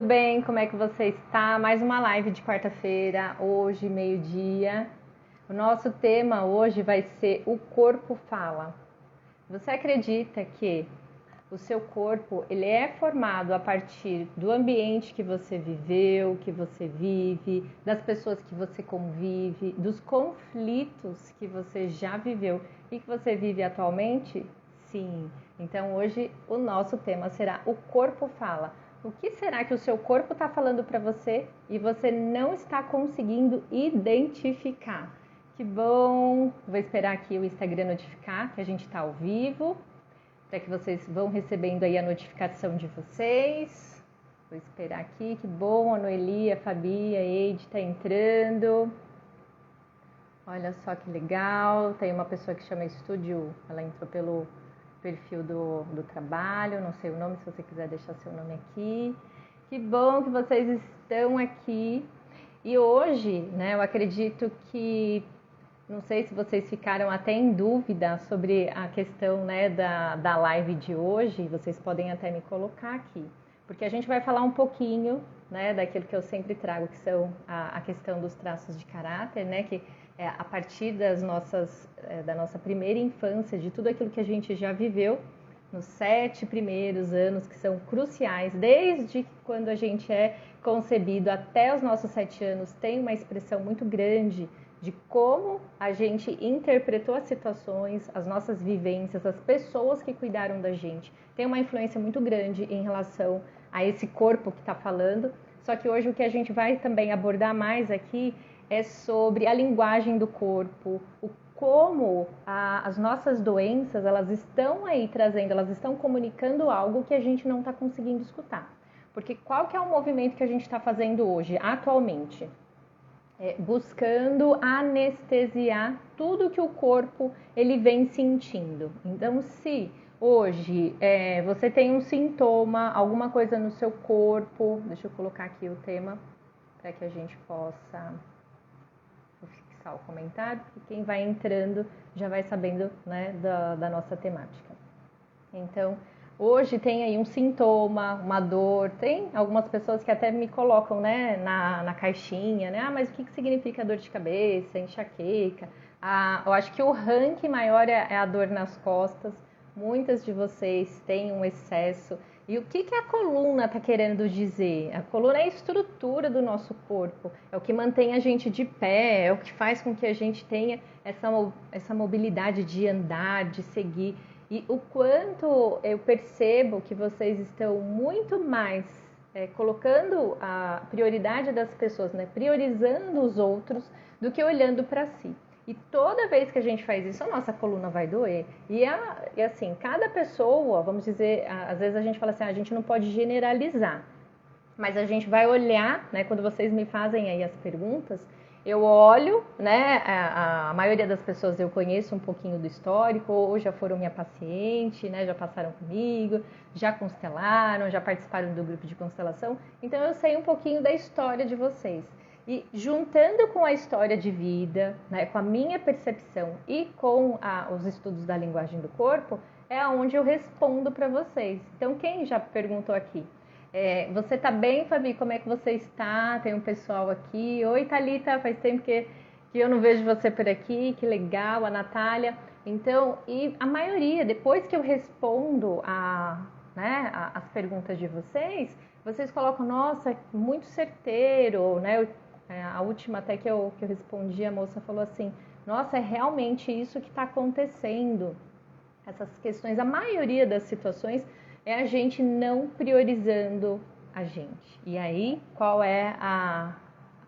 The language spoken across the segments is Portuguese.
bem? Como é que você está? Mais uma live de quarta-feira, hoje, meio-dia. O nosso tema hoje vai ser O Corpo Fala. Você acredita que o seu corpo ele é formado a partir do ambiente que você viveu, que você vive, das pessoas que você convive, dos conflitos que você já viveu e que você vive atualmente? Sim. Então hoje o nosso tema será O Corpo Fala. O que será que o seu corpo está falando para você e você não está conseguindo identificar? Que bom! Vou esperar aqui o Instagram notificar que a gente está ao vivo, para que vocês vão recebendo aí a notificação de vocês. Vou esperar aqui, que bom! A Noeli, a Fabi, a Eide está entrando. Olha só que legal! Tem uma pessoa que chama Estúdio, ela entrou pelo perfil do trabalho, não sei o nome, se você quiser deixar seu nome aqui. Que bom que vocês estão aqui. E hoje, né, eu acredito que, não sei se vocês ficaram até em dúvida sobre a questão, né, da live de hoje, vocês podem até me colocar aqui, porque a gente vai falar um pouquinho, né, daquilo que eu sempre trago, que são a questão dos traços de caráter, né, que a partir da nossa primeira infância, de tudo aquilo que a gente já viveu nos 7 primeiros anos, que são cruciais, desde quando a gente é concebido até os nossos 7 anos, tem uma expressão muito grande de como a gente interpretou as situações, as nossas vivências, as pessoas que cuidaram da gente. Tem uma influência muito grande em relação a esse corpo que está falando. Só que hoje o que a gente vai também abordar mais aqui é sobre a linguagem do corpo, como as nossas doenças, elas estão aí trazendo, elas estão comunicando algo que a gente não está conseguindo escutar. Porque qual que é o movimento que a gente está fazendo hoje, atualmente? Buscando anestesiar tudo que o corpo ele vem sentindo. Então, se hoje você tem um sintoma, alguma coisa no seu corpo, deixa eu colocar aqui o tema para que a gente possa fixar o comentário, porque quem vai entrando já vai sabendo, né, da nossa temática. Então, hoje tem aí um sintoma, uma dor, tem algumas pessoas que até me colocam, né, na caixinha, né, mas o que significa dor de cabeça, enxaqueca? Eu acho que o ranking maior é a dor nas costas, muitas de vocês têm um excesso. E o que a coluna está querendo dizer? A coluna é a estrutura do nosso corpo, é o que mantém a gente de pé, é o que faz com que a gente tenha essa mobilidade de andar, de seguir. E o quanto eu percebo que vocês estão muito mais colocando a prioridade das pessoas, né? Priorizando os outros do que olhando para si. E toda vez que a gente faz isso, a nossa coluna vai doer. E assim, cada pessoa, vamos dizer, às vezes a gente fala assim, a gente não pode generalizar. Mas a gente vai olhar, né? Quando vocês me fazem aí as perguntas, eu olho, né? A maioria das pessoas eu conheço um pouquinho do histórico, ou já foram minha paciente, né? Já passaram comigo, já constelaram, já participaram do grupo de constelação. Então eu sei um pouquinho da história de vocês. E juntando com a história de vida, né, com a minha percepção e com os estudos da linguagem do corpo, é onde eu respondo para vocês. Então, quem já perguntou aqui? Você tá bem, Fabi? Como é que você está? Tem um pessoal aqui. Oi, Thalita, faz tempo que eu não vejo você por aqui. Que legal, a Natália. Então, e a maioria, depois que eu respondo as perguntas de vocês, vocês colocam, nossa, muito certeiro, né? A última até que eu respondi, a moça falou assim, nossa, é realmente isso que está acontecendo. Essas questões, a maioria das situações é a gente não priorizando a gente. E aí, qual é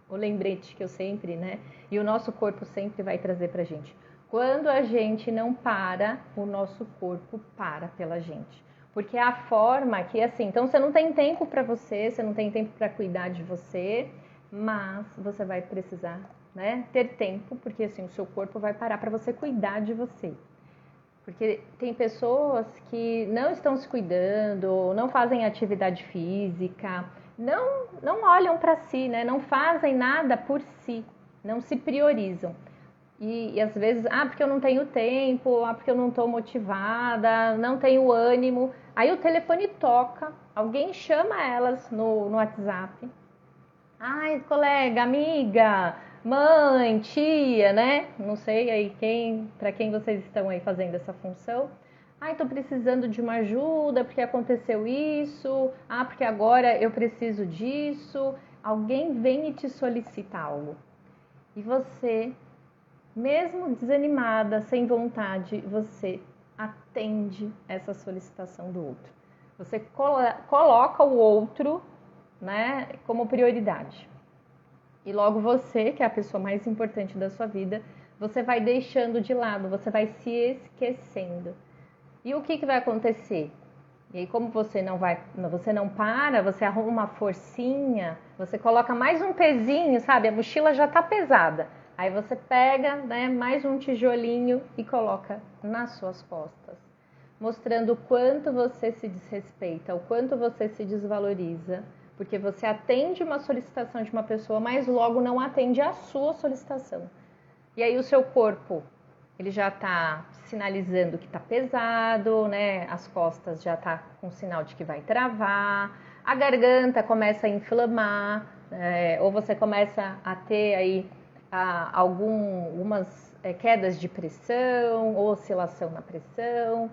o lembrete que eu sempre, né? E o nosso corpo sempre vai trazer pra gente. Quando a gente não para, o nosso corpo para pela gente. Porque é a forma que, assim, então você não tem tempo para você não tem tempo para cuidar de você, mas você vai precisar, né, ter tempo, porque assim, o seu corpo vai parar para você cuidar de você. Porque tem pessoas que não estão se cuidando, não fazem atividade física, não olham para si, né, não fazem nada por si, não se priorizam. E às vezes, porque eu não tenho tempo, porque eu não estou motivada, não tenho ânimo. Aí o telefone toca, alguém chama elas no WhatsApp. Ai, colega, amiga, mãe, tia, né? Não sei aí para quem vocês estão aí fazendo essa função. Ai, tô precisando de uma ajuda porque aconteceu isso. Porque agora eu preciso disso. Alguém vem e te solicita algo. E você, mesmo desanimada, sem vontade, você atende essa solicitação do outro. Você coloca o outro, né, como prioridade. E logo você, que é a pessoa mais importante da sua vida, você vai deixando de lado, você vai se esquecendo. E o que vai acontecer? E aí, como você não para, você arruma uma forcinha, você coloca mais um pezinho, sabe? A mochila já tá pesada. Aí você pega, né, mais um tijolinho e coloca nas suas costas, mostrando o quanto você se desrespeita, o quanto você se desvaloriza, porque você atende uma solicitação de uma pessoa, mas logo não atende a sua solicitação. E aí o seu corpo, ele já está sinalizando que está pesado, né? As costas já tá com sinal de que vai travar, a garganta começa a inflamar, ou você começa a ter aí algumas quedas de pressão, ou oscilação na pressão.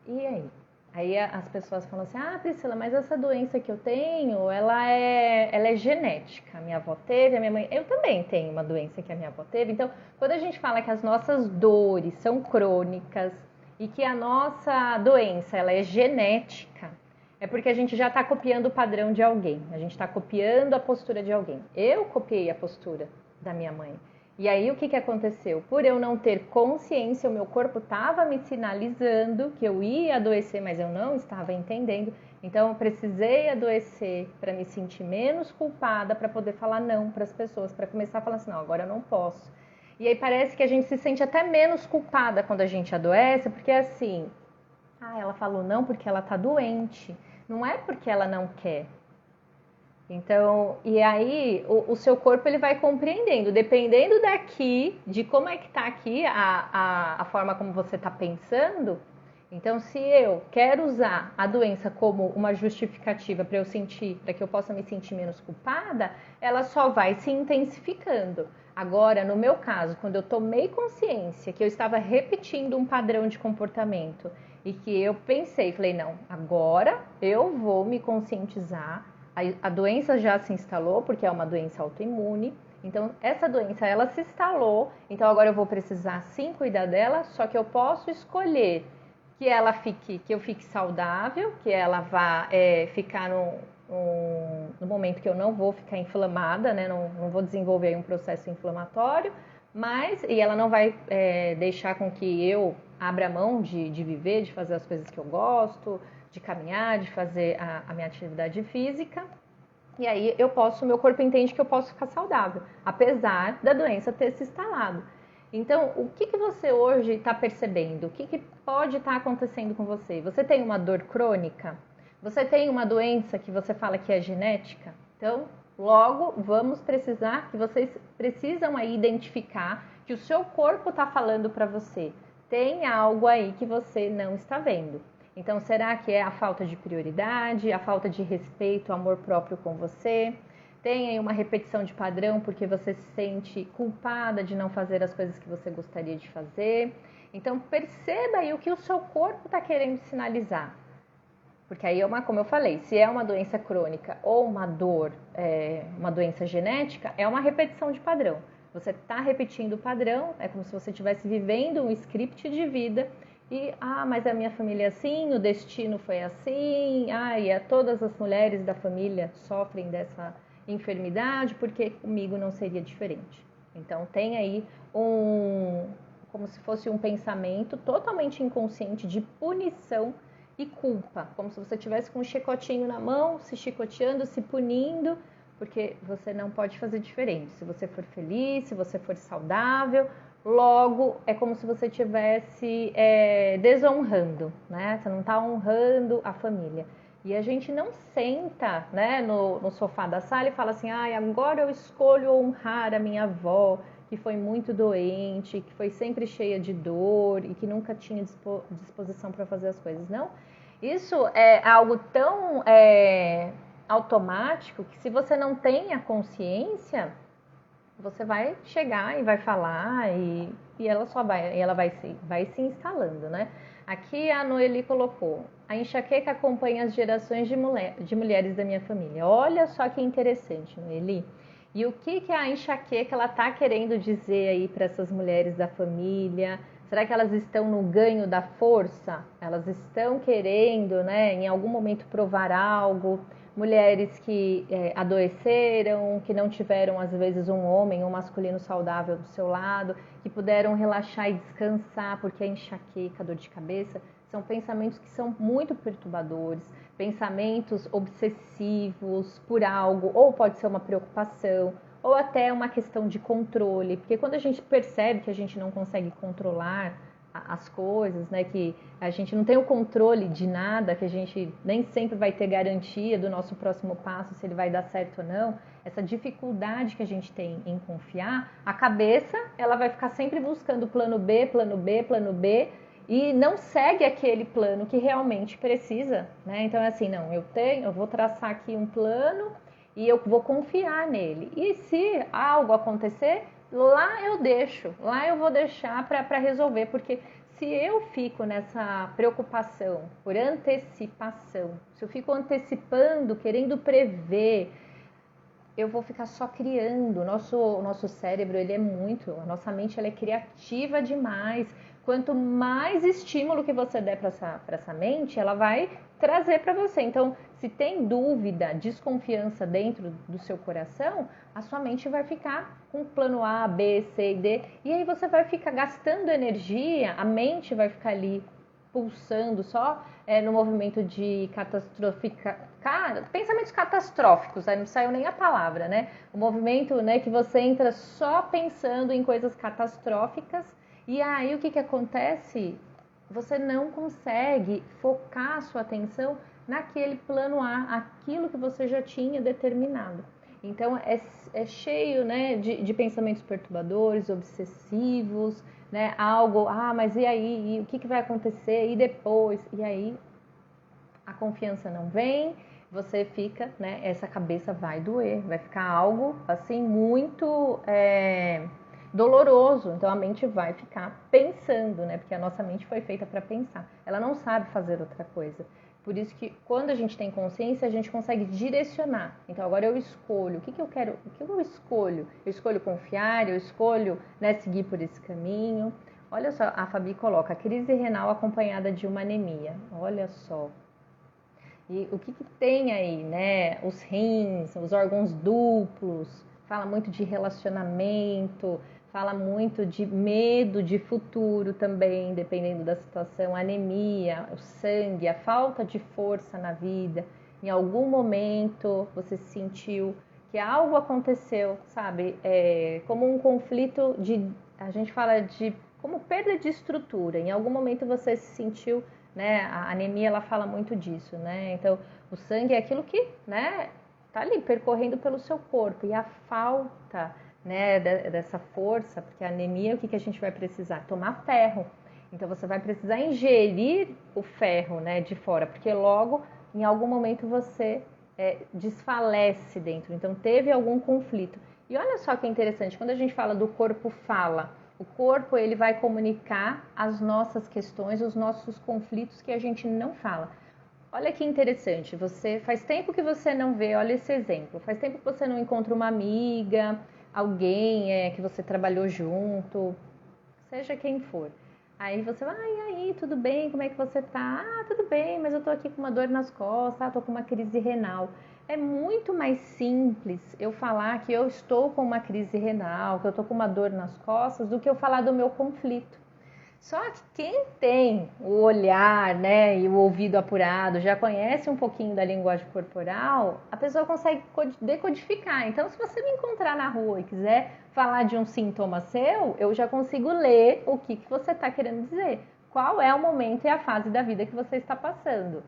E aí? Aí as pessoas falam assim, Priscila, mas essa doença que eu tenho, ela é genética. A minha avó teve, a minha mãe... Eu também tenho uma doença que a minha avó teve. Então, quando a gente fala que as nossas dores são crônicas e que a nossa doença, ela é genética, é porque a gente já está copiando o padrão de alguém. A gente está copiando a postura de alguém. Eu copiei a postura da minha mãe. E aí o que aconteceu? Por eu não ter consciência, o meu corpo estava me sinalizando que eu ia adoecer, mas eu não estava entendendo. Então eu precisei adoecer para me sentir menos culpada, para poder falar não para as pessoas, para começar a falar assim, não, agora eu não posso. E aí parece que a gente se sente até menos culpada quando a gente adoece, porque é assim, ela falou não porque ela está doente, não é porque ela não quer. Então, e aí o seu corpo ele vai compreendendo, dependendo daqui, de como é que tá aqui a forma como você está pensando. Então, se eu quero usar a doença como uma justificativa para que eu possa me sentir menos culpada, ela só vai se intensificando. Agora, no meu caso, quando eu tomei consciência que eu estava repetindo um padrão de comportamento e que eu falei, não, agora eu vou me conscientizar. A doença já se instalou, porque é uma doença autoimune. Então, essa doença, ela se instalou. Então, agora eu vou precisar sim cuidar dela, só que eu posso escolher que eu fique saudável, que ela vá ficar no momento que eu não vou ficar inflamada, né? Não vou desenvolver um processo inflamatório, e ela não vai deixar com que eu abra mão de viver, de fazer as coisas que eu gosto, de caminhar, de fazer a minha atividade física. E aí meu corpo entende que eu posso ficar saudável, apesar da doença ter se instalado. Então, o que você hoje está percebendo? O que pode estar acontecendo com você? Você tem uma dor crônica? Você tem uma doença que você fala que é genética? Então, logo vamos precisar, que vocês precisam aí identificar que o seu corpo está falando para você. Tem algo aí que você não está vendo. Então, será que é a falta de prioridade, a falta de respeito, amor próprio com você? Tem aí uma repetição de padrão porque você se sente culpada de não fazer as coisas que você gostaria de fazer. Então, perceba aí o que o seu corpo está querendo sinalizar. Porque aí, como eu falei, se é uma doença crônica ou uma dor, uma doença genética, é uma repetição de padrão. Você está repetindo o padrão, é como se você estivesse vivendo um script de vida. E, mas a minha família é assim, o destino foi assim, todas as mulheres da família sofrem dessa enfermidade, porque comigo não seria diferente. Então tem aí como se fosse um pensamento totalmente inconsciente de punição e culpa, como se você estivesse com um chicotinho na mão, se chicoteando, se punindo, porque você não pode fazer diferente. Se você for feliz, se você for saudável, logo é como se você estivesse desonrando, né? Você não está honrando a família. E a gente não senta, né, no sofá da sala e fala assim, agora eu escolho honrar a minha avó, que foi muito doente, que foi sempre cheia de dor e que nunca tinha disposição para fazer as coisas. Não, isso é algo tão automático que se você não tem a consciência, você vai chegar e vai falar e ela só vai se instalando, né? Aqui a Noeli colocou: a enxaqueca acompanha as gerações de mulheres da minha família. Olha só que interessante, Noeli. E o que a enxaqueca ela tá querendo dizer aí para essas mulheres da família? Será que elas estão no ganho da força? Elas estão querendo, né, em algum momento provar algo? Mulheres que adoeceram, que não tiveram às vezes um homem, um masculino saudável do seu lado, que puderam relaxar e descansar, porque a enxaqueca, a dor de cabeça, são pensamentos que são muito perturbadores, pensamentos obsessivos por algo, ou pode ser uma preocupação, ou até uma questão de controle, porque quando a gente percebe que a gente não consegue controlar as coisas, né, que a gente não tem o controle de nada, que a gente nem sempre vai ter garantia do nosso próximo passo, se ele vai dar certo ou não, essa dificuldade que a gente tem em confiar, a cabeça ela vai ficar sempre buscando plano B, plano B, plano B, e não segue aquele plano que realmente precisa, né? Então é assim, não, eu vou traçar aqui um plano e eu vou confiar nele. E se algo acontecer, lá eu deixo, lá eu vou deixar para resolver, porque se eu fico nessa preocupação por antecipação, se eu fico antecipando, querendo prever, eu vou ficar só criando. O nosso cérebro, a nossa mente ela é criativa demais. Quanto mais estímulo que você der para essa mente, ela vai trazer para você. Então, se tem dúvida, desconfiança dentro do seu coração, a sua mente vai ficar com plano A, B, C e D. E aí você vai ficar gastando energia, a mente vai ficar ali pulsando só no movimento de pensamentos catastróficos, aí não saiu nem a palavra, né? O movimento, né, que você entra só pensando em coisas catastróficas e aí o que acontece? Você não consegue focar a sua atenção naquele plano A, aquilo que você já tinha determinado. Então é cheio, né, de pensamentos perturbadores, obsessivos, né, algo, mas e aí? E o que vai acontecer? E depois? E aí a confiança não vem, você fica, né, essa cabeça vai doer, vai ficar algo assim muito doloroso. Então a mente vai ficar pensando, né, porque a nossa mente foi feita para pensar, ela não sabe fazer outra coisa. Por isso que quando a gente tem consciência, a gente consegue direcionar. Então agora eu escolho, o que eu quero, o que eu escolho? Eu escolho confiar, eu escolho, né, seguir por esse caminho. Olha só, a Fabi coloca crise renal acompanhada de uma anemia. Olha só. E o que tem aí, né? Os rins, os órgãos duplos, fala muito de relacionamento, fala muito de medo de futuro também, dependendo da situação, a anemia, o sangue, a falta de força na vida. Em algum momento você sentiu que algo aconteceu, sabe? Como um conflito a gente fala de como perda de estrutura. Em algum momento você se sentiu, né? A anemia ela fala muito disso, né? Então o sangue é aquilo que, né, tá ali percorrendo pelo seu corpo e a falta, né, dessa força, porque a anemia, o que a gente vai precisar? Tomar ferro. Então você vai precisar ingerir o ferro, né, de fora, porque logo em algum momento você desfalece dentro. Então teve algum conflito. E olha só que interessante, quando a gente fala do corpo fala, o corpo ele vai comunicar as nossas questões, os nossos conflitos que a gente não fala. Olha que interessante, você faz tempo que você não vê, olha esse exemplo, faz tempo que você não encontra uma amiga, alguém que você trabalhou junto, seja quem for. Aí você vai, e aí, tudo bem? Como é que você tá? Tudo bem, mas eu tô aqui com uma dor nas costas, tô com uma crise renal. É muito mais simples eu falar que eu estou com uma crise renal, que eu tô com uma dor nas costas, do que eu falar do meu conflito. Só que quem tem o olhar, né, e o ouvido apurado, já conhece um pouquinho da linguagem corporal, a pessoa consegue decodificar. Então, se você me encontrar na rua e quiser falar de um sintoma seu, eu já consigo ler o que você está querendo dizer. Qual é o momento e a fase da vida que você está passando.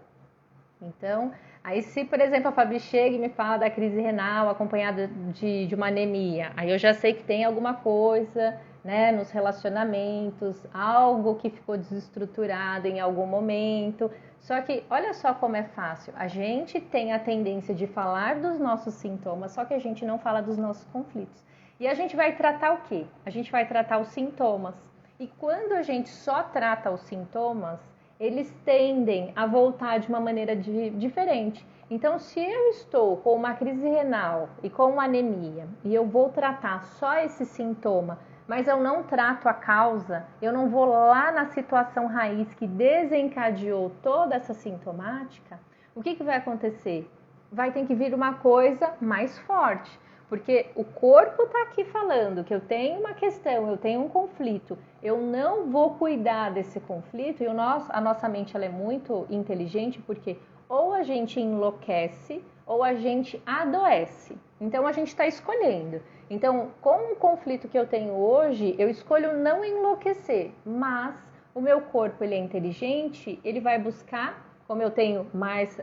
Então, aí se, por exemplo, a Fabi chega e me fala da crise renal acompanhada de uma anemia, aí eu já sei que tem alguma coisa, né, nos relacionamentos, algo que ficou desestruturado em algum momento. Só que olha só como é fácil. A gente tem a tendência de falar dos nossos sintomas, só que a gente não fala dos nossos conflitos. E a gente vai tratar o quê? A gente vai tratar os sintomas. E quando a gente só trata os sintomas, eles tendem a voltar de uma maneira diferente. Então, se eu estou com uma crise renal e com uma anemia e eu vou tratar só esse sintoma, mas eu não trato a causa, eu não vou lá na situação raiz que desencadeou toda essa sintomática, o que vai acontecer? Vai ter que vir uma coisa mais forte. Porque o corpo está aqui falando que eu tenho uma questão, eu tenho um conflito, eu não vou cuidar desse conflito, e a nossa mente ela é muito inteligente, porque ou a gente enlouquece ou a gente adoece. Então a gente está escolhendo. Então, com o conflito que eu tenho hoje, eu escolho não enlouquecer, mas o meu corpo ele é inteligente, ele vai buscar, como eu tenho mais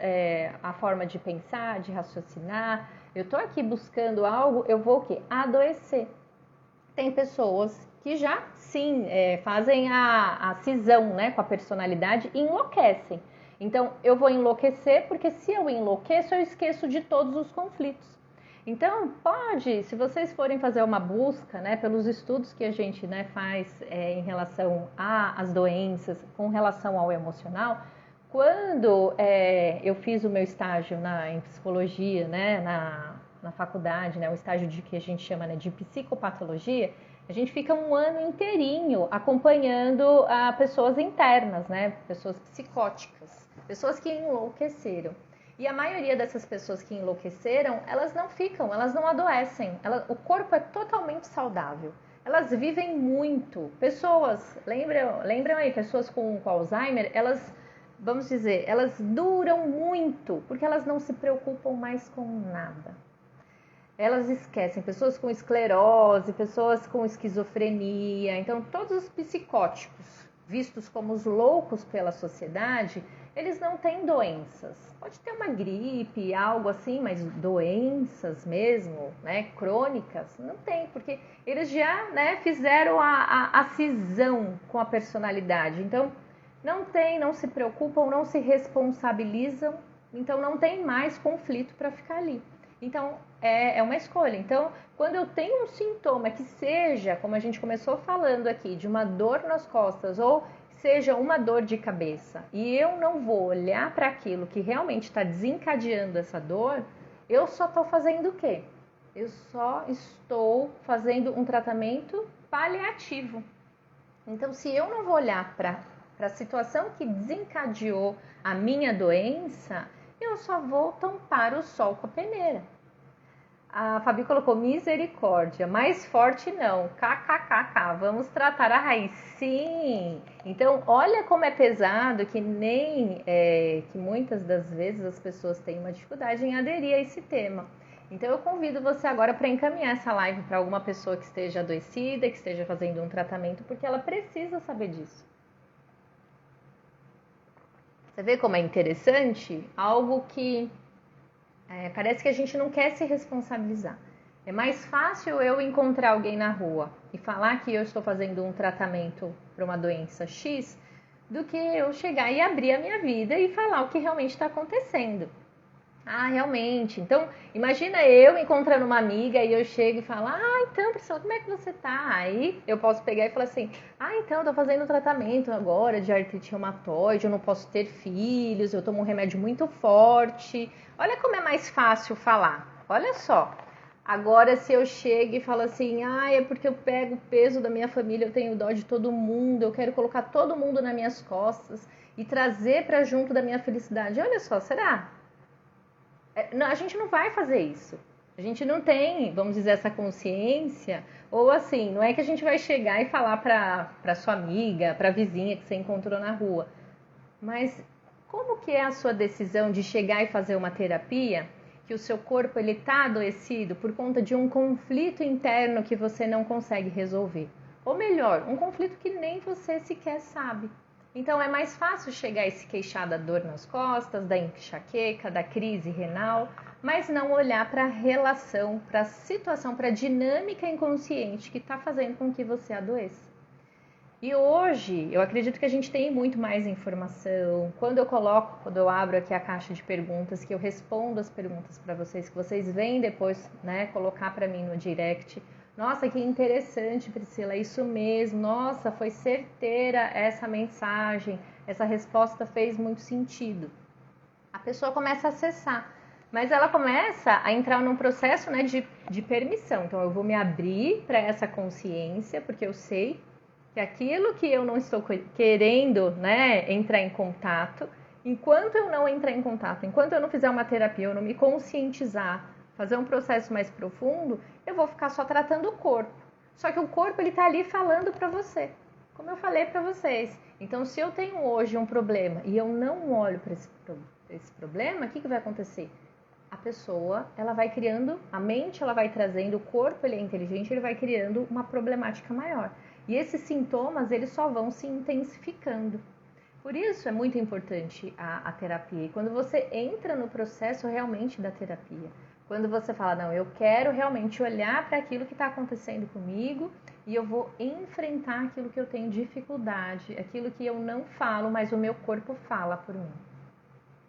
a forma de pensar, de raciocinar, eu tô aqui buscando algo, eu vou o quê? Adoecer. Tem pessoas que já, sim, fazem a cisão, né, com a personalidade e enlouquecem. Então, eu vou enlouquecer porque se eu enlouqueço, eu esqueço de todos os conflitos. Então, se vocês forem fazer uma busca, né, pelos estudos que a gente, né, faz em relação às doenças, com relação ao emocional, quando eu fiz o meu estágio em psicologia, né, na faculdade, né, o estágio que a gente chama, né, de psicopatologia, a gente fica um ano inteirinho acompanhando pessoas internas, né, pessoas psicóticas, pessoas que enlouqueceram. E a maioria dessas pessoas que enlouqueceram, elas não adoecem, o corpo é totalmente saudável. Elas vivem muito. Pessoas, lembram aí, pessoas com Alzheimer, vamos dizer, elas duram muito, porque elas não se preocupam mais com nada. Elas esquecem, pessoas com esclerose, pessoas com esquizofrenia, então todos os psicóticos, vistos como os loucos pela sociedade, eles não têm doenças. Pode ter uma gripe, algo assim, mas doenças mesmo, né, crônicas, não tem, porque eles já, né, fizeram a cisão com a personalidade. Então, não se preocupam, não se responsabilizam, então não tem mais conflito para ficar ali. Então, é uma escolha. Então, quando eu tenho um sintoma que seja, como a gente começou falando aqui, de uma dor nas costas ou seja uma dor de cabeça, e eu não vou olhar para aquilo que realmente está desencadeando essa dor, eu só estou fazendo o quê? Eu só estou fazendo um tratamento paliativo. Então, se eu não vou olhar para a situação que desencadeou a minha doença, eu só vou tampar o sol com a peneira. A Fabi colocou misericórdia, mais forte não, kkkk, vamos tratar a raiz. Sim, então olha como é pesado que que muitas das vezes as pessoas têm uma dificuldade em aderir a esse tema. Então eu convido você agora para encaminhar essa live para alguma pessoa que esteja adoecida, que esteja fazendo um tratamento, porque ela precisa saber disso. Você vê como é interessante? Algo que parece que a gente não quer se responsabilizar. É mais fácil eu encontrar alguém na rua e falar que eu estou fazendo um tratamento para uma doença X do que eu chegar e abrir a minha vida e falar o que realmente está acontecendo. Ah, realmente. Então, imagina eu encontrando uma amiga e eu chego e falo, então, Priscila, como é que você tá? Aí eu posso pegar e falar assim, então, eu tô fazendo um tratamento agora de artrite reumatoide, eu não posso ter filhos, eu tomo um remédio muito forte. Olha como é mais fácil falar. Olha só. Agora, se eu chego e falo assim, é porque eu pego o peso da minha família, eu tenho dó de todo mundo, eu quero colocar todo mundo nas minhas costas e trazer para junto da minha felicidade. Olha só, será? Não, a gente não vai fazer isso. A gente não tem, vamos dizer, essa consciência. Ou assim, não é que a gente vai chegar e falar para sua amiga, para a vizinha que você encontrou na rua. Mas como que é a sua decisão de chegar e fazer uma terapia que o seu corpo ele está adoecido por conta de um conflito interno que você não consegue resolver? Ou melhor, um conflito que nem você sequer sabe. Então é mais fácil chegar e se queixar da dor nas costas, da enxaqueca, da crise renal, mas não olhar para a relação, para a situação, para a dinâmica inconsciente que está fazendo com que você adoeça. E hoje, eu acredito que a gente tem muito mais informação. Quando eu abro aqui a caixa de perguntas, que eu respondo as perguntas para vocês, que vocês vêm depois, né, colocar para mim no direct. Nossa, que interessante, Priscila, é isso mesmo. Nossa, foi certeira essa mensagem, essa resposta fez muito sentido. A pessoa começa a acessar, mas ela começa a entrar num processo, né, de permissão. Então, eu vou me abrir para essa consciência, porque eu sei que aquilo que eu não estou querendo, né, entrar em contato, enquanto eu não entrar em contato, enquanto eu não fizer uma terapia, eu não me conscientizar, fazer um processo mais profundo, eu vou ficar só tratando o corpo. Só que o corpo, ele tá ali falando para você, como eu falei para vocês. Então, se eu tenho hoje um problema e eu não olho para esse problema, o que vai acontecer? A pessoa, ela vai criando, a mente, ela vai trazendo, o corpo, ele é inteligente, ele vai criando uma problemática maior. E esses sintomas, eles só vão se intensificando. Por isso é muito importante a terapia. E quando você entra no processo realmente da terapia, quando você fala, não, eu quero realmente olhar para aquilo que está acontecendo comigo e eu vou enfrentar aquilo que eu tenho dificuldade, aquilo que eu não falo, mas o meu corpo fala por mim.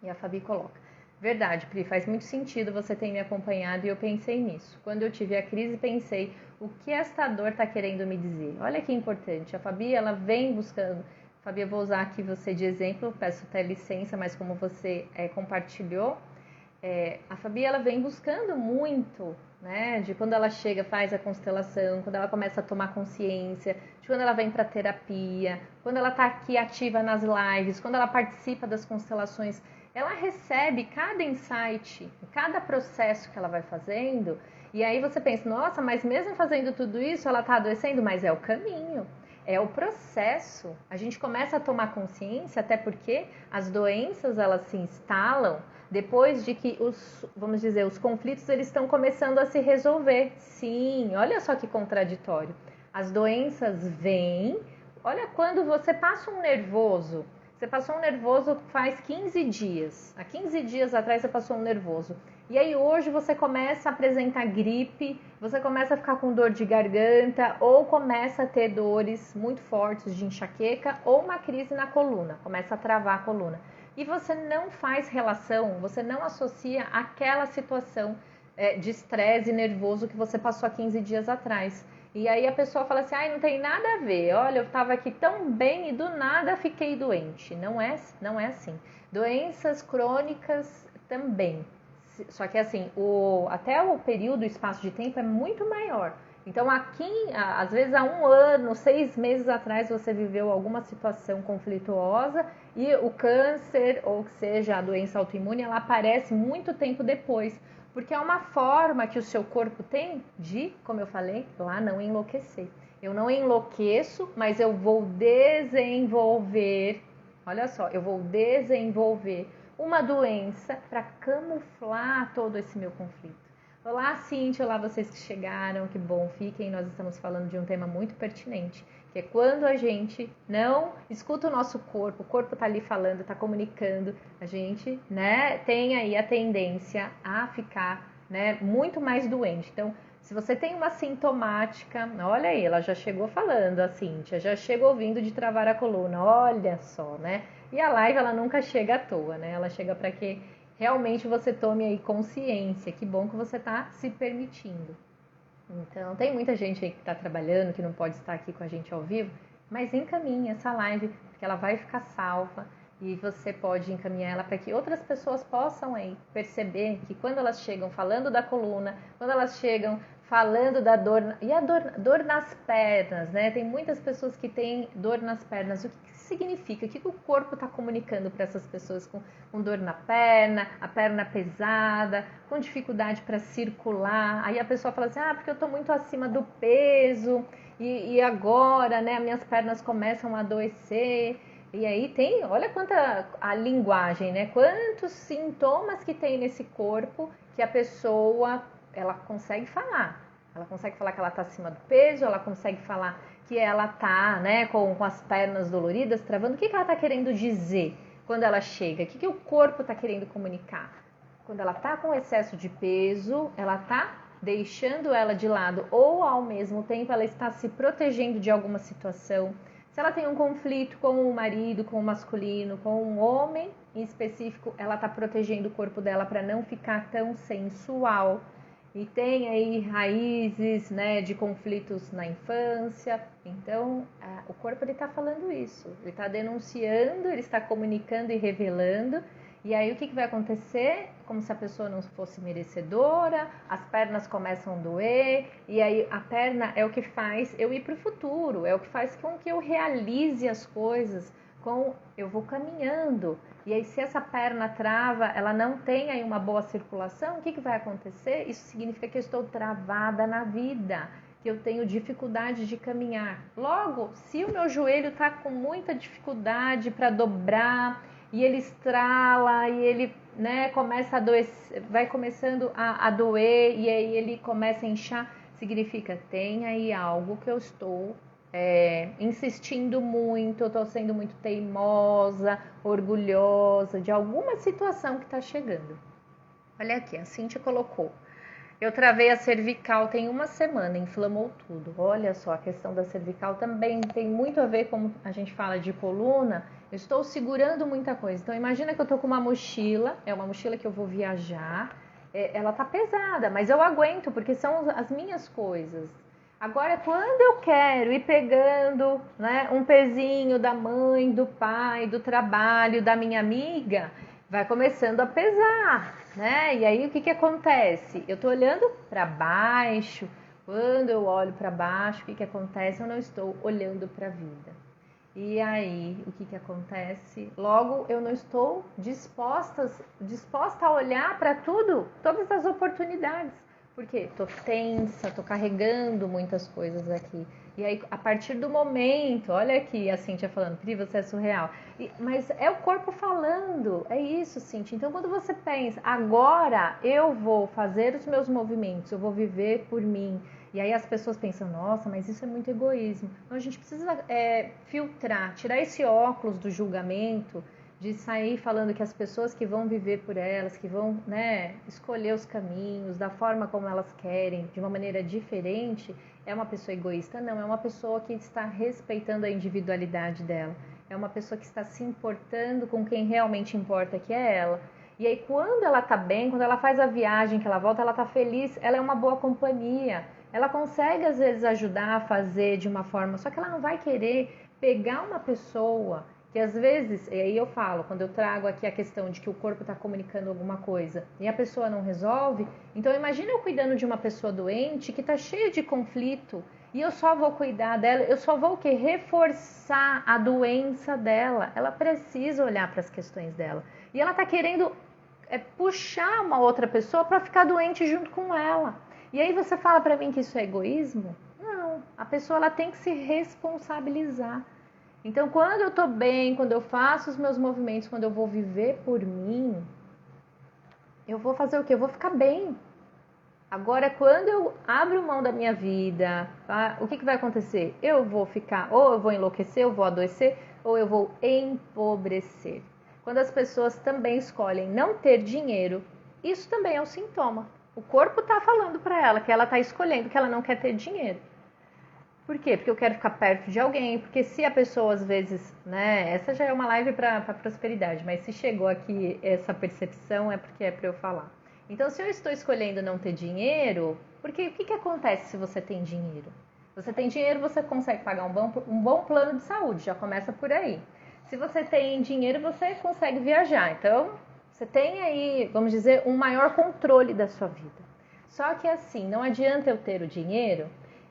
E a Fabi coloca, verdade, Pri, faz muito sentido você ter me acompanhado e eu pensei nisso. Quando eu tive a crise, pensei, o que esta dor está querendo me dizer? Olha que importante, a Fabi, ela vem buscando. Fabi, eu vou usar aqui você de exemplo, peço até licença, mas como você compartilhou, a Fabi, ela vem buscando muito, né, de quando ela chega, faz a constelação, quando ela começa a tomar consciência, de quando ela vem para terapia, quando ela está aqui ativa nas lives, quando ela participa das constelações, ela recebe cada insight, cada processo que ela vai fazendo, e aí você pensa, nossa, mas mesmo fazendo tudo isso, ela está adoecendo, mas é o caminho. É o processo. A gente começa a tomar consciência, até porque as doenças, elas se instalam depois de que vamos dizer, os conflitos, eles estão começando a se resolver. Sim, olha só que contraditório. As doenças vêm, olha quando você passa um nervoso. Você passou um nervoso faz 15 dias. Há 15 dias atrás você passou um nervoso. E aí hoje você começa a apresentar gripe, você começa a ficar com dor de garganta ou começa a ter dores muito fortes de enxaqueca ou uma crise na coluna, começa a travar a coluna. E você não faz relação, você não associa aquela situação de estresse nervoso que você passou há 15 dias atrás. E aí a pessoa fala assim, ai, não tem nada a ver, olha, eu estava aqui tão bem e do nada fiquei doente. Não é assim. Doenças crônicas também. Só que assim, até o período, o espaço de tempo é muito maior. Então aqui, às vezes há 1 ano, 6 meses atrás você viveu alguma situação conflituosa e o câncer, ou que seja a doença autoimune, ela aparece muito tempo depois. Porque é uma forma que o seu corpo tem de, como eu falei, lá não enlouquecer. Eu não enlouqueço, mas eu vou desenvolver, olha só, eu vou desenvolver uma doença para camuflar todo esse meu conflito. Olá, Cíntia, olá vocês que chegaram, que bom, fiquem, nós estamos falando de um tema muito pertinente, que é quando a gente não escuta o nosso corpo, o corpo está ali falando, está comunicando, a gente, né, tem aí a tendência a ficar, né, muito mais doente. Então, se você tem uma sintomática, olha aí, ela já chegou falando, a Cíntia, já chegou ouvindo de travar a coluna, olha só, né? E a live, ela nunca chega à toa, né? Ela chega para que realmente você tome aí consciência. Que bom que você está se permitindo. Então, tem muita gente aí que está trabalhando, que não pode estar aqui com a gente ao vivo, mas encaminhe essa live, porque ela vai ficar salva e você pode encaminhar ela para que outras pessoas possam aí perceber que quando elas chegam falando da coluna, quando elas chegam falando da dor, e a dor nas pernas, né? Tem muitas pessoas que têm dor nas pernas. O que significa? O que o corpo está comunicando para essas pessoas com dor na perna, a perna pesada, com dificuldade para circular? Aí a pessoa fala assim, porque eu estou muito acima do peso e agora, né, minhas pernas começam a adoecer. E aí tem, olha quanta a linguagem, né? Quantos sintomas que tem nesse corpo que a pessoa, ela consegue falar. Ela consegue falar que ela está acima do peso, ela consegue falar que ela está, né, com as pernas doloridas, travando. O que ela está querendo dizer quando ela chega? O que o corpo está querendo comunicar? Quando ela está com excesso de peso, ela está deixando ela de lado ou ao mesmo tempo ela está se protegendo de alguma situação. Se ela tem um conflito com o marido, com o masculino, com um homem em específico, ela está protegendo o corpo dela para não ficar tão sensual. E tem aí raízes, né, de conflitos na infância. Então, o corpo ele está falando isso. Ele está denunciando, ele está comunicando e revelando. E aí o que vai acontecer? Como se a pessoa não fosse merecedora, as pernas começam a doer, e aí a perna é o que faz eu ir para o futuro, é o que faz com que eu realize as coisas, eu vou caminhando. E aí se essa perna trava, ela não tem aí uma boa circulação, o que vai acontecer? Isso significa que eu estou travada na vida, que eu tenho dificuldade de caminhar. Logo, se o meu joelho está com muita dificuldade para dobrar, e ele estrala, e ele, né, começa a doer, vai começando a doer, e aí ele começa a inchar, significa, tem aí algo que eu estou insistindo muito, eu estou sendo muito teimosa, orgulhosa, de alguma situação que está chegando. Olha aqui, a Cíntia colocou. Eu travei a cervical tem uma semana, inflamou tudo. Olha só, a questão da cervical também tem muito a ver, como a gente fala de coluna, eu estou segurando muita coisa. Então imagina que eu estou com uma mochila, é uma mochila que eu vou viajar, ela tá pesada, mas eu aguento porque são as minhas coisas. Agora, quando eu quero ir pegando, né, um pezinho da mãe, do pai, do trabalho, da minha amiga, vai começando a pesar, né? E aí o que acontece? Eu tô olhando para baixo. Quando eu olho para baixo, o que acontece? Eu não estou olhando para a vida. E aí o que acontece? Logo eu não estou disposta a olhar para tudo, todas as oportunidades. Porque tô tensa, tô carregando muitas coisas aqui. E aí, a partir do momento, olha aqui a Cíntia falando, Pri, você é surreal. Mas é o corpo falando, é isso, Cíntia. Então, quando você pensa, agora eu vou fazer os meus movimentos, eu vou viver por mim. E aí as pessoas pensam, nossa, mas isso é muito egoísmo. Então, a gente precisa filtrar, tirar esse óculos do julgamento, de sair falando que as pessoas que vão viver por elas, que vão, né, escolher os caminhos da forma como elas querem, de uma maneira diferente, é uma pessoa egoísta. Não, é uma pessoa que está respeitando a individualidade dela. É uma pessoa que está se importando com quem realmente importa, que é ela. E aí quando ela está bem, quando ela faz a viagem, que ela volta, ela está feliz, ela é uma boa companhia. Ela consegue às vezes ajudar a fazer de uma forma, só que ela não vai querer pegar uma pessoa que às vezes, e aí eu falo, quando eu trago aqui a questão de que o corpo está comunicando alguma coisa e a pessoa não resolve, então imagina eu cuidando de uma pessoa doente que está cheia de conflito e eu só vou cuidar dela, eu só vou o quê? Reforçar a doença dela. Ela precisa olhar para as questões dela. E ela está querendo puxar uma outra pessoa para ficar doente junto com ela. E aí você fala para mim que isso é egoísmo? Não, a pessoa ela tem que se responsabilizar. Então, quando eu tô bem, quando eu faço os meus movimentos, quando eu vou viver por mim, eu vou fazer o quê? Eu vou ficar bem. Agora, quando eu abro mão da minha vida, o que vai acontecer? Eu vou ficar, ou eu vou enlouquecer, eu vou adoecer, ou eu vou empobrecer. Quando as pessoas também escolhem não ter dinheiro, isso também é um sintoma. O corpo tá falando para ela que ela tá escolhendo, que ela não quer ter dinheiro. Por quê? Porque eu quero ficar perto de alguém, porque se a pessoa às vezes, né, essa já é uma live para prosperidade, mas se chegou aqui essa percepção é porque é para eu falar. Então, se eu estou escolhendo não ter dinheiro, porque o que acontece se você tem dinheiro? Você tem dinheiro, você consegue pagar um bom plano de saúde, já começa por aí. Se você tem dinheiro, você consegue viajar, então você tem aí, vamos dizer, um maior controle da sua vida. Só que assim, não adianta eu ter o dinheiro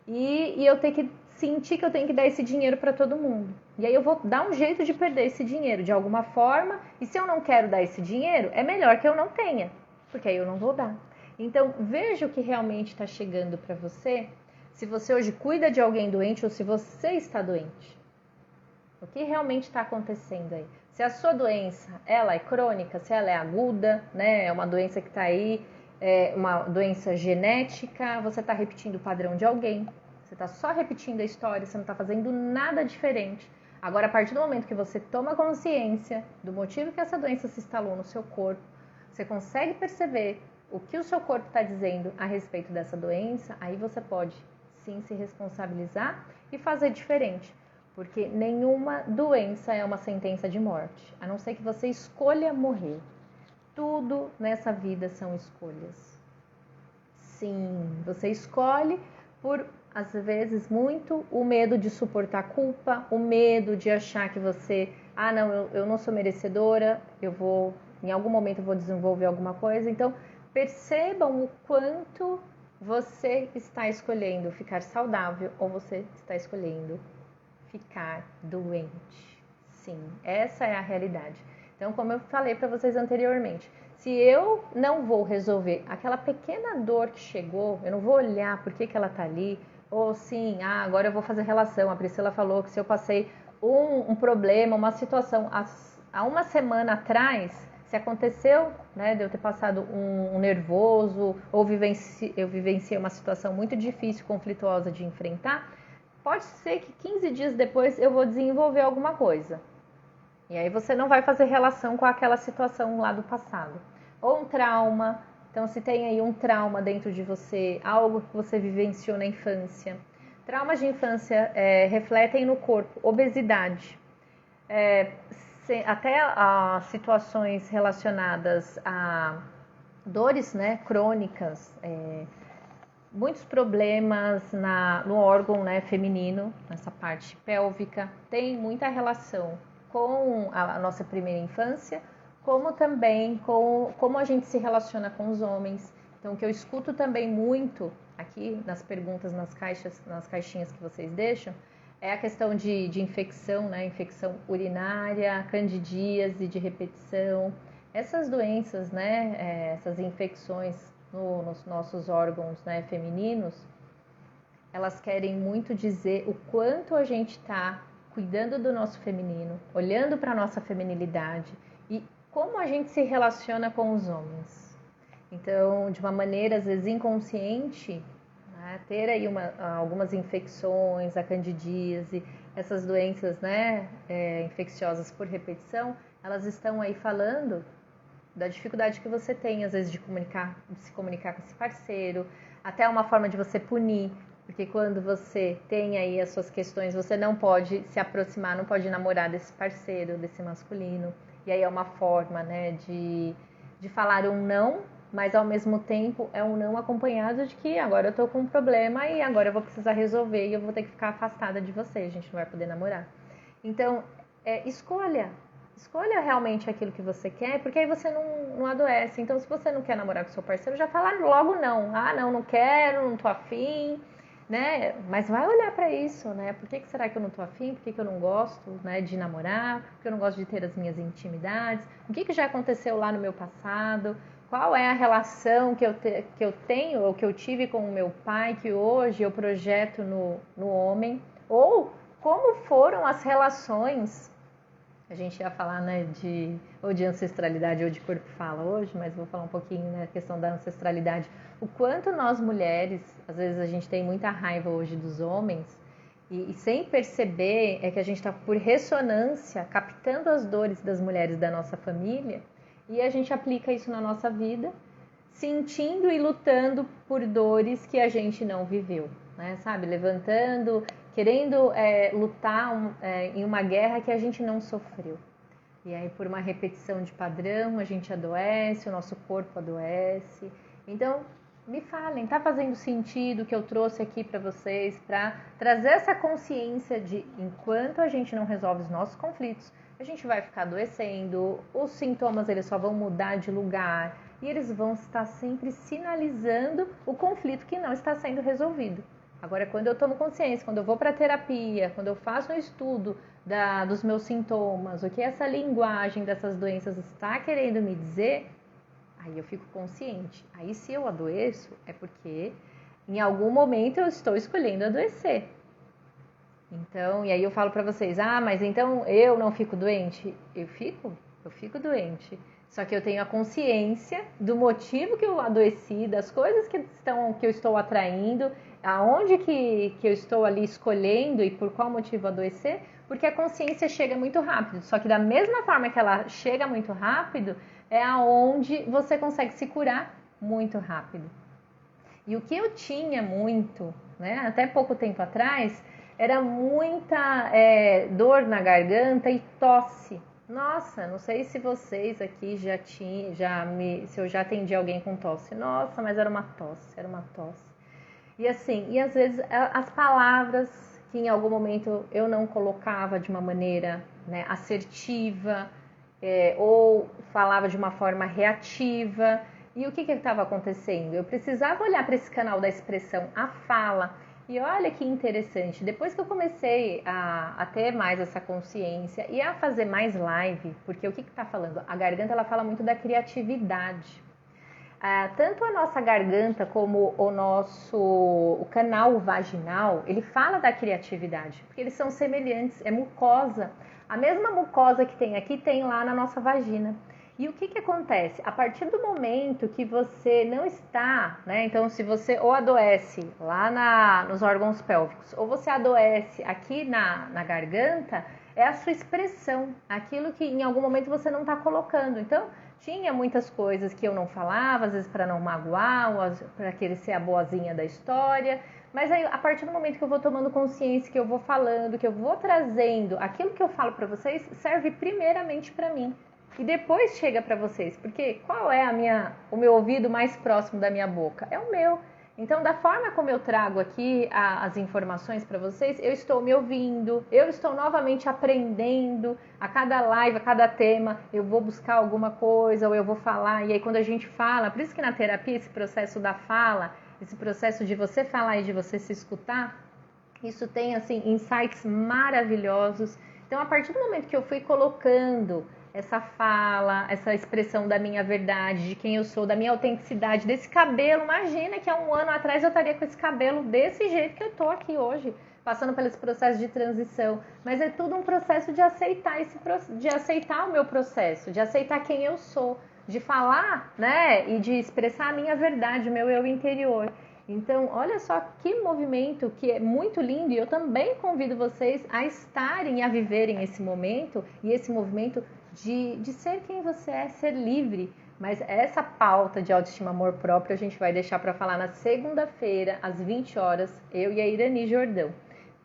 e eu tenho que sentir que eu tenho que dar esse dinheiro para todo mundo. E aí eu vou dar um jeito de perder esse dinheiro de alguma forma. E se eu não quero dar esse dinheiro, é melhor que eu não tenha, porque aí eu não vou dar. Então veja o que realmente está chegando para você. Se você hoje cuida de alguém doente ou se você está doente. O que realmente está acontecendo aí? Se a sua doença ela é crônica, se ela é aguda, né, é uma doença que está aí uma doença genética, você está repetindo o padrão de alguém, você está só repetindo a história, você não está fazendo nada diferente. Agora, a partir do momento que você toma consciência do motivo que essa doença se instalou no seu corpo, você consegue perceber o que o seu corpo está dizendo a respeito dessa doença, aí você pode sim se responsabilizar e fazer diferente. Porque nenhuma doença é uma sentença de morte, a não ser que você escolha morrer. Tudo nessa vida são escolhas. Sim, você escolhe por, às vezes, muito o medo de suportar culpa, o medo de achar que você, não, eu não sou merecedora, em algum momento eu vou desenvolver alguma coisa. Então, percebam o quanto você está escolhendo ficar saudável ou você está escolhendo ficar doente. Sim, essa é a realidade. Então, como eu falei para vocês anteriormente, se eu não vou resolver aquela pequena dor que chegou, eu não vou olhar por que ela está ali, ou sim, agora eu vou fazer relação. A Priscila falou que se eu passei um problema, uma situação há uma semana atrás, se aconteceu, né, de eu ter passado um nervoso, ou eu vivenciei uma situação muito difícil, conflituosa de enfrentar, pode ser que 15 dias depois eu vou desenvolver alguma coisa. E aí você não vai fazer relação com aquela situação lá do passado. Ou um trauma. Então, se tem aí um trauma dentro de você, algo que você vivenciou na infância. Traumas de infância refletem no corpo obesidade. Até situações relacionadas a dores, né, crônicas, muitos problemas no órgão, né, feminino, nessa parte pélvica, tem muita relação com a nossa primeira infância, como também com como a gente se relaciona com os homens. Então, o que eu escuto também muito aqui nas perguntas, nas caixinhas que vocês deixam, é a questão de infecção, né? Infecção urinária, candidíase de repetição. Essas doenças, né? Essas infecções nos nossos órgãos, né, femininos, elas querem muito dizer o quanto a gente está cuidando do nosso feminino, olhando para a nossa feminilidade e como a gente se relaciona com os homens. Então, de uma maneira às vezes inconsciente, né, ter aí algumas infecções, a candidíase, essas doenças, né, infecciosas por repetição, elas estão aí falando da dificuldade que você tem, às vezes, de se comunicar com esse parceiro, até uma forma de você punir, porque quando você tem aí as suas questões, você não pode se aproximar, não pode namorar desse parceiro, desse masculino, e aí é uma forma, né, de falar um não, mas ao mesmo tempo é um não acompanhado de que agora eu tô com um problema e agora eu vou precisar resolver e eu vou ter que ficar afastada de você, a gente não vai poder namorar. Então, escolha realmente aquilo que você quer, porque aí você não adoece. Então, se você não quer namorar com seu parceiro, já fala logo não. Não quero, não tô afim, né? Mas vai olhar para isso, né? Por que será que eu não tô afim? Por que eu não gosto, né, de namorar? Por que eu não gosto de ter as minhas intimidades? O que já aconteceu lá no meu passado? Qual é a relação que eu tenho ou que eu tive com o meu pai, que hoje eu projeto no homem? Ou como foram as relações? A gente ia falar, né, ou de ancestralidade ou de corpo fala hoje, mas vou falar um pouquinho, né, a questão da ancestralidade. O quanto nós mulheres, às vezes a gente tem muita raiva hoje dos homens e sem perceber que a gente está por ressonância captando as dores das mulheres da nossa família e a gente aplica isso na nossa vida, sentindo e lutando por dores que a gente não viveu, né, sabe? Levantando, querendo lutar em uma guerra que a gente não sofreu. E aí, por uma repetição de padrão, a gente adoece, o nosso corpo adoece. Então, me falem, tá fazendo sentido o que eu trouxe aqui para vocês, para trazer essa consciência de enquanto a gente não resolve os nossos conflitos, a gente vai ficar adoecendo, os sintomas eles só vão mudar de lugar e eles vão estar sempre sinalizando o conflito que não está sendo resolvido. Agora, quando eu tomo consciência, quando eu vou para a terapia, quando eu faço um estudo dos meus sintomas, o que essa linguagem dessas doenças está querendo me dizer, aí eu fico consciente. Aí, se eu adoeço, é porque em algum momento eu estou escolhendo adoecer. Então, e aí eu falo para vocês, mas então eu não fico doente? Eu fico doente. Só que eu tenho a consciência do motivo que eu adoeci, das coisas que eu estou atraindo, aonde que eu estou ali escolhendo e por qual motivo adoecer, porque a consciência chega muito rápido. Só que da mesma forma que ela chega muito rápido, é aonde você consegue se curar muito rápido. E o que eu tinha muito, né, até pouco tempo atrás, era muita dor na garganta e tosse. Nossa, não sei se vocês aqui se eu já atendi alguém com tosse. Nossa, mas era uma tosse, era uma tosse. E assim, e às vezes as palavras que em algum momento eu não colocava de uma maneira, né, assertiva, ou falava de uma forma reativa. E o que estava acontecendo? Eu precisava olhar para esse canal da expressão, a fala. E olha que interessante, depois que eu comecei a ter mais essa consciência e a fazer mais live, porque o que está falando? A garganta ela fala muito da criatividade. Tanto a nossa garganta como o canal vaginal, ele fala da criatividade, porque eles são semelhantes, é mucosa. A mesma mucosa que tem aqui tem lá na nossa vagina. E o que acontece? A partir do momento que você não está, né? Então, se você ou adoece lá nos órgãos pélvicos, ou você adoece aqui na garganta, é a sua expressão, aquilo que em algum momento você não está colocando. Então, tinha muitas coisas que eu não falava, às vezes para não magoar, para querer ser a boazinha da história. Mas aí, a partir do momento que eu vou tomando consciência, que eu vou falando, que eu vou trazendo, aquilo que eu falo para vocês serve primeiramente para mim. E depois chega para vocês, porque qual é o meu ouvido mais próximo da minha boca? É o meu. Então, da forma como eu trago aqui as informações para vocês, eu estou me ouvindo, eu estou novamente aprendendo. A cada live, a cada tema, eu vou buscar alguma coisa ou eu vou falar. E aí, quando a gente fala, por isso que na terapia, esse processo da fala, esse processo de você falar e de você se escutar, isso tem, assim, insights maravilhosos. Então, a partir do momento que eu fui colocando essa fala, essa expressão da minha verdade, de quem eu sou, da minha autenticidade, desse cabelo. Imagina que há um ano atrás eu estaria com esse cabelo desse jeito que eu tô aqui hoje, passando por esse processo de transição. Mas é tudo um processo de aceitar de aceitar o meu processo, de aceitar quem eu sou, de falar, né, e de expressar a minha verdade, o meu eu interior. Então, olha só que movimento que é muito lindo e eu também convido vocês a estarem, a viverem esse momento e esse movimento de ser quem você é, ser livre. Mas essa pauta de autoestima, amor próprio, a gente vai deixar para falar na segunda-feira, às 20 horas, eu e a Irani Jordão.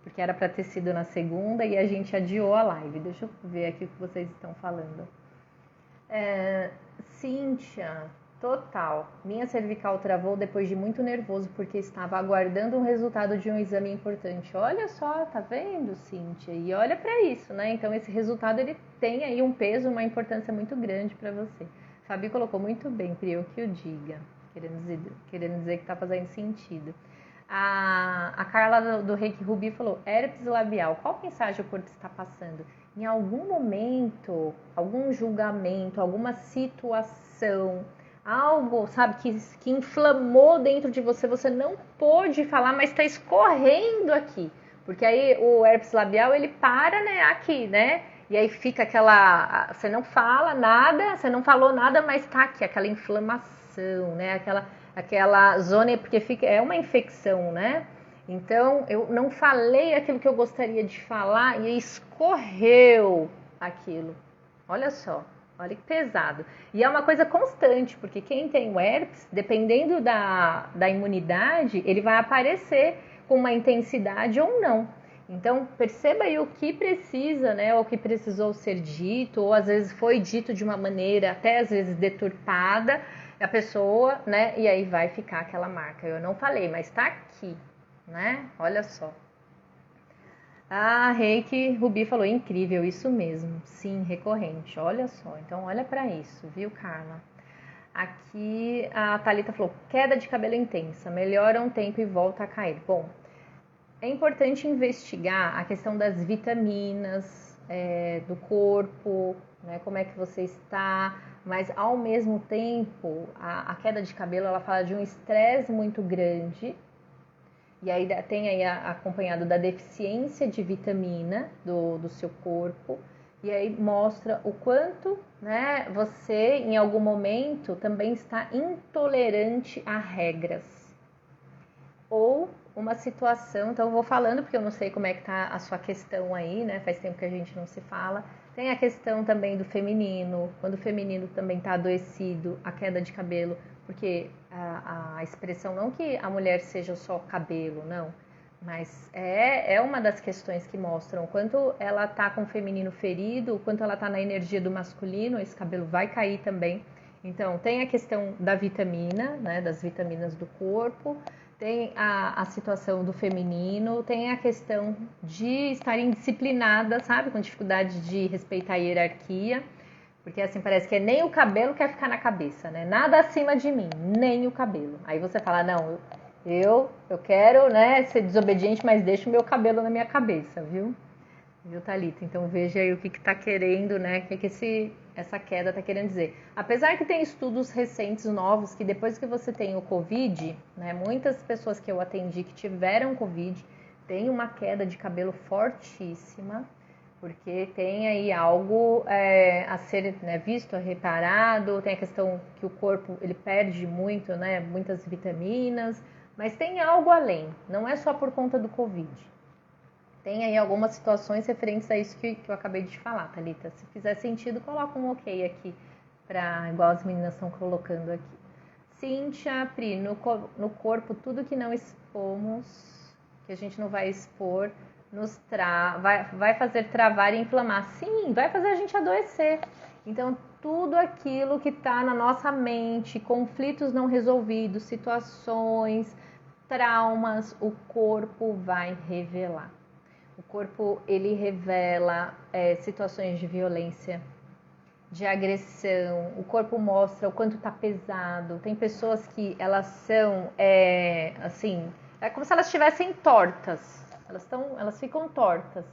Porque era para ter sido na segunda e a gente adiou a live. Deixa eu ver aqui o que vocês estão falando. Cíntia, total. Minha cervical travou depois de muito nervoso porque estava aguardando o resultado de um exame importante. Olha só, tá vendo, Cíntia? E olha para isso, né? Então esse resultado ele tem aí um peso, uma importância muito grande para você. Fabi colocou muito bem, Pri, eu que o diga. Querendo dizer que tá fazendo sentido. A Carla do Reiki Rubi falou, herpes labial, qual mensagem o corpo está passando? Em algum momento, algum julgamento, alguma situação, algo, sabe, que inflamou dentro de você, você não pôde falar, mas está escorrendo aqui. Porque aí o herpes labial, ele para, né, aqui, né? E aí fica você não fala nada, você não falou nada, mas tá aqui, aquela inflamação, né? Aquela zona, porque é uma infecção, né? Então, eu não falei aquilo que eu gostaria de falar e escorreu aquilo. Olha só, olha que pesado. E é uma coisa constante, porque quem tem o herpes, dependendo da imunidade, ele vai aparecer com uma intensidade ou não. Então, perceba aí o que precisa, né? Ou o que precisou ser dito, ou às vezes foi dito de uma maneira até às vezes deturpada, a pessoa, né? E aí vai ficar aquela marca. Eu não falei, mas tá aqui, né? Olha só. A Reiki Rubi falou, incrível, isso mesmo. Sim, recorrente. Olha só. Então, olha para isso, viu, Carla? Aqui a Thalita falou, queda de cabelo intensa, melhora um tempo e volta a cair. Bom, é importante investigar a questão das vitaminas do corpo, né? Como é que você está, mas ao mesmo tempo a queda de cabelo ela fala de um estresse muito grande e aí tem aí acompanhado da deficiência de vitamina do seu corpo E aí mostra o quanto, né, você em algum momento também está intolerante a regras. Ou uma situação, então eu vou falando porque eu não sei como é que tá a sua questão aí, né? Faz tempo que a gente não se fala. Tem a questão também do feminino, quando o feminino também está adoecido, a queda de cabelo, porque a expressão não que a mulher seja só cabelo, não, mas é uma das questões que mostram o quanto ela está com o feminino ferido, o quanto ela está na energia do masculino, esse cabelo vai cair também. Então, tem a questão da vitamina, né, das vitaminas do corpo, tem a situação do feminino, tem a questão de estar indisciplinada, sabe? Com dificuldade de respeitar a hierarquia. Porque assim, parece que nem o cabelo quer ficar na cabeça, né? Nada acima de mim, nem o cabelo. Aí você fala, não, eu quero, né, ser desobediente, mas deixa o meu cabelo na minha cabeça, viu? Viu, Thalita? Então veja aí o que está querendo, né? O que essa queda está querendo dizer. Apesar que tem estudos recentes, novos, que depois que você tem o Covid, né? Muitas pessoas que eu atendi que tiveram Covid têm uma queda de cabelo fortíssima, porque tem aí algo a ser, né, visto, reparado, tem a questão que o corpo ele perde muito, né? Muitas vitaminas, mas tem algo além, não é só por conta do Covid. Tem aí algumas situações referentes a isso que eu acabei de te falar, Thalita. Se fizer sentido, coloca um ok aqui, igual as meninas estão colocando aqui. Cíntia, Pri, no corpo, tudo que não expomos, que a gente não vai expor, vai fazer travar e inflamar. Sim, vai fazer a gente adoecer. Então, tudo aquilo que está na nossa mente, conflitos não resolvidos, situações, traumas, o corpo vai revelar. O corpo, ele revela situações de violência, de agressão. O corpo mostra o quanto está pesado. Tem pessoas que elas são, assim, é como se elas estivessem tortas. Elas ficam tortas.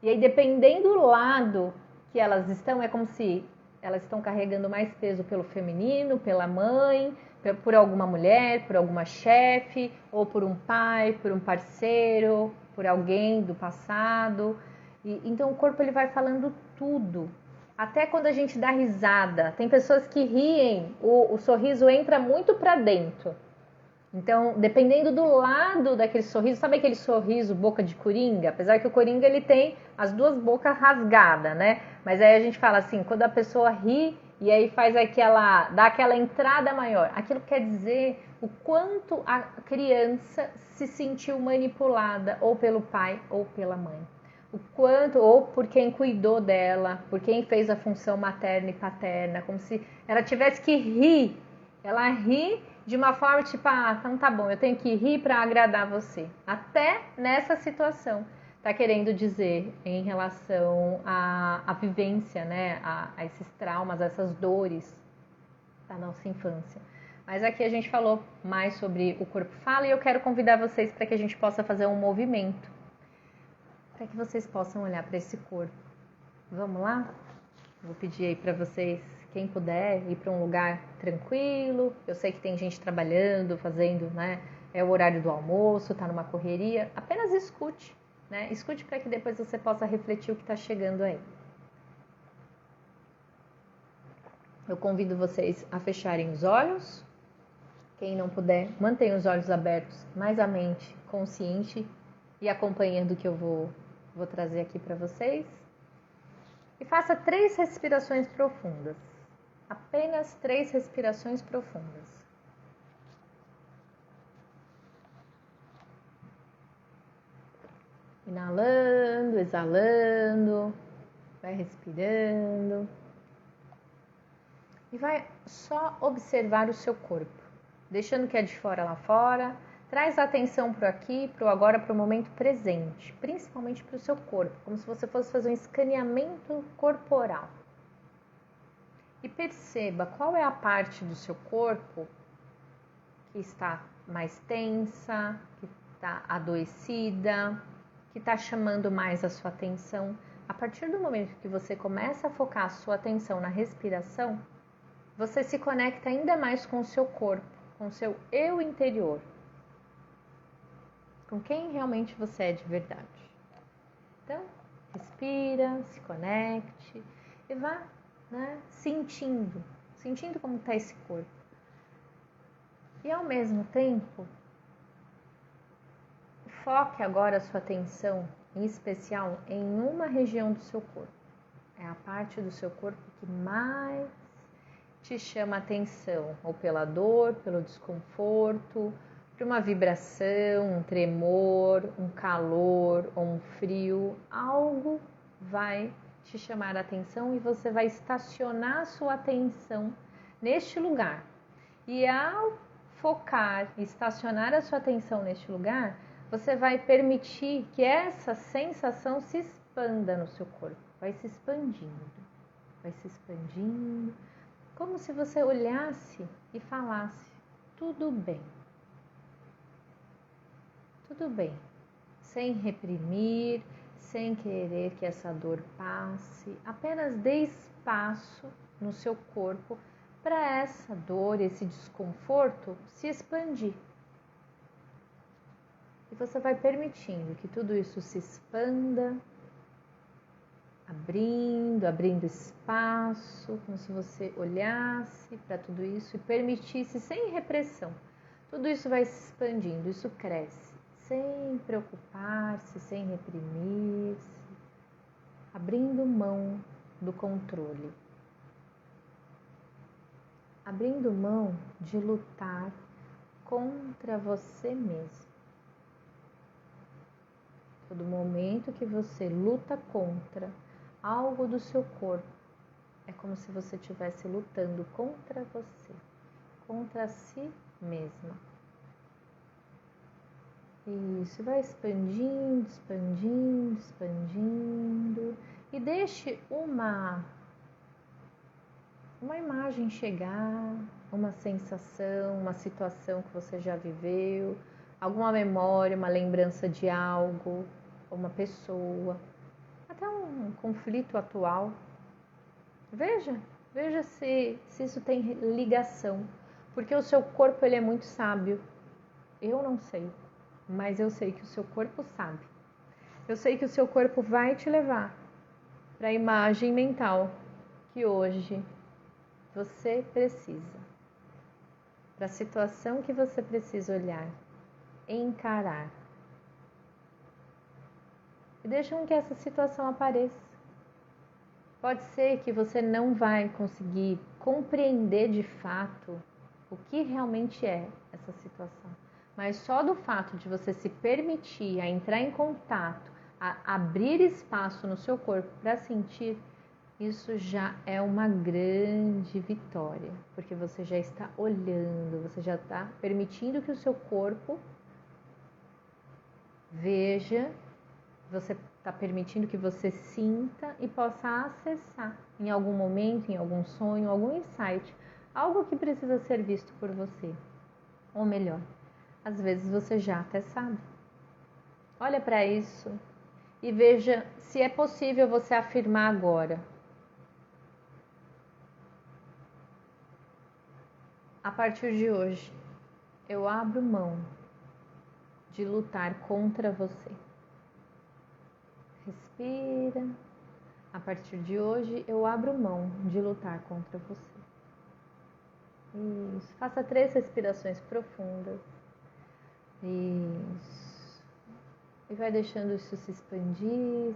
E aí, dependendo do lado que elas estão, é como se elas estão carregando mais peso pelo feminino, pela mãe, por alguma mulher, por alguma chefe, ou por um pai, por um parceiro, por alguém do passado. Então o corpo ele vai falando tudo. Até quando a gente dá risada. Tem pessoas que riem, o sorriso entra muito para dentro. Então, dependendo do lado daquele sorriso, sabe aquele sorriso boca de coringa? Apesar que o coringa ele tem as duas bocas rasgadas, né? Mas aí a gente fala assim, quando a pessoa ri e aí dá aquela entrada maior, aquilo quer dizer o quanto a criança se sentiu manipulada ou pelo pai ou pela mãe. O quanto, ou por quem cuidou dela, por quem fez a função materna e paterna, como se ela tivesse que rir. Ela ri de uma forma tipo, então tá bom, eu tenho que rir para agradar você. Até nessa situação tá querendo dizer em relação à vivência, né, a esses traumas, a essas dores da nossa infância. Mas aqui a gente falou mais sobre o corpo fala e eu quero convidar vocês para que a gente possa fazer um movimento, para que vocês possam olhar para esse corpo. Vamos lá? Vou pedir aí para vocês, quem puder, ir para um lugar tranquilo. Eu sei que tem gente trabalhando, fazendo, né? É o horário do almoço, tá numa correria. Apenas escute, né? Escute para que depois você possa refletir o que está chegando aí. Eu convido vocês a fecharem os olhos. Quem não puder, mantenha os olhos abertos, mas a mente consciente e acompanhando o que eu vou trazer aqui para vocês. E faça 3 respirações profundas. Apenas 3 respirações profundas. Inalando, exalando, vai respirando. E vai só observar o seu corpo, deixando o que é de fora lá fora. Traz a atenção para o aqui, para o agora, para o momento presente, principalmente para o seu corpo, como se você fosse fazer um escaneamento corporal. E perceba qual é a parte do seu corpo que está mais tensa, que está adoecida, que está chamando mais a sua atenção. A partir do momento que você começa a focar a sua atenção na respiração, você se conecta ainda mais com o seu corpo, com o seu eu interior, com quem realmente você é de verdade. Então, Respira, se conecte e vá, né, sentindo como está esse corpo. E ao mesmo tempo, foque agora a sua atenção, em especial, em uma região do seu corpo. É a parte do seu corpo que mais te chama a atenção, ou pela dor, pelo desconforto, por uma vibração, um tremor, um calor ou um frio. Algo vai te chamar a atenção e você vai estacionar a sua atenção neste lugar. E ao focar e estacionar a sua atenção neste lugar, você vai permitir que essa sensação se expanda no seu corpo, vai se expandindo, como se você olhasse e falasse: tudo bem, sem reprimir, sem querer que essa dor passe, apenas dê espaço no seu corpo para essa dor, esse desconforto se expandir. E você vai permitindo que tudo isso se expanda, abrindo espaço, como se você olhasse para tudo isso e permitisse sem repressão. Tudo isso vai se expandindo, isso cresce, sem preocupar-se, sem reprimir-se, abrindo mão do controle. Abrindo mão de lutar contra você mesmo. Todo momento que você luta contra algo do seu corpo, é como se você estivesse lutando contra você, contra si mesma. Isso, vai expandindo, e deixe uma imagem chegar, uma sensação, uma situação que você já viveu, alguma memória, uma lembrança de algo, uma pessoa, até um conflito atual. Veja se isso tem ligação, porque o seu corpo ele é muito sábio. Eu não sei, mas eu sei que o seu corpo sabe. Eu sei que o seu corpo vai te levar para a imagem mental que hoje você precisa, para a situação que você precisa olhar, encarar. E deixa que essa situação apareça. Pode ser que você não vai conseguir compreender de fato o que realmente é essa situação, mas só do fato de você se permitir a entrar em contato, a abrir espaço no seu corpo para sentir, isso já é uma grande vitória, porque você já está olhando, você já está permitindo que o seu corpo veja, você está permitindo que você sinta e possa acessar em algum momento, em algum sonho, algum insight, algo que precisa ser visto por você. Ou melhor, às vezes você já até sabe. Olha para isso e veja se é possível você afirmar agora: a partir de hoje, eu abro mão de lutar contra você. Respira. A partir de hoje, eu abro mão de lutar contra você. Isso. Faça 3 respirações profundas. Isso. E vai deixando isso se expandir.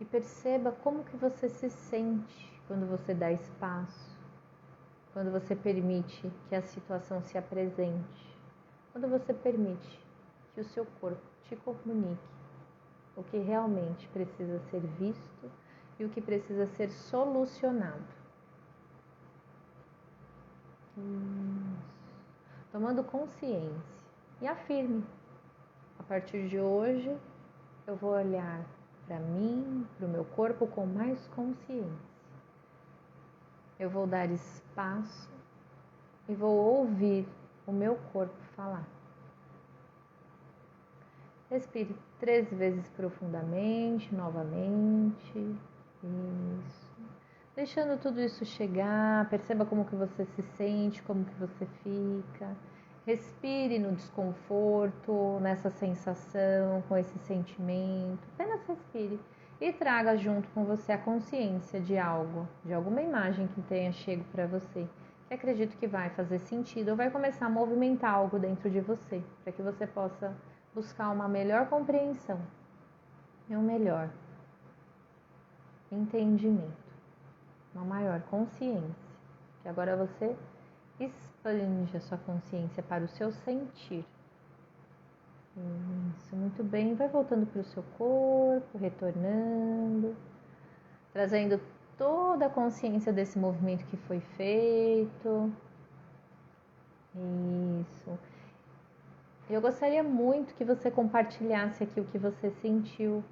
E perceba como que você se sente quando você dá espaço, quando você permite que a situação se apresente, quando você permite que o seu corpo te comunique o que realmente precisa ser visto e o que precisa ser solucionado. Tomando consciência e afirme: a partir de hoje eu vou olhar para mim, para o meu corpo com mais consciência. Eu vou dar espaço e vou ouvir o meu corpo falar. Respire 3 vezes profundamente, novamente. Isso. Deixando tudo isso chegar, perceba como que você se sente, como que você fica. Respire no desconforto, nessa sensação, com esse sentimento. Apenas respire e traga junto com você a consciência de algo, de alguma imagem que tenha chego para você, que acredito que vai fazer sentido ou vai começar a movimentar algo dentro de você, para que você possa buscar uma melhor compreensão e um melhor entendimento, uma maior consciência, que agora você expande a sua consciência para o seu sentir. Isso, muito bem. Vai voltando para o seu corpo, retornando, trazendo toda a consciência desse movimento que foi feito. Isso. Eu gostaria muito que você compartilhasse aqui o que você sentiu.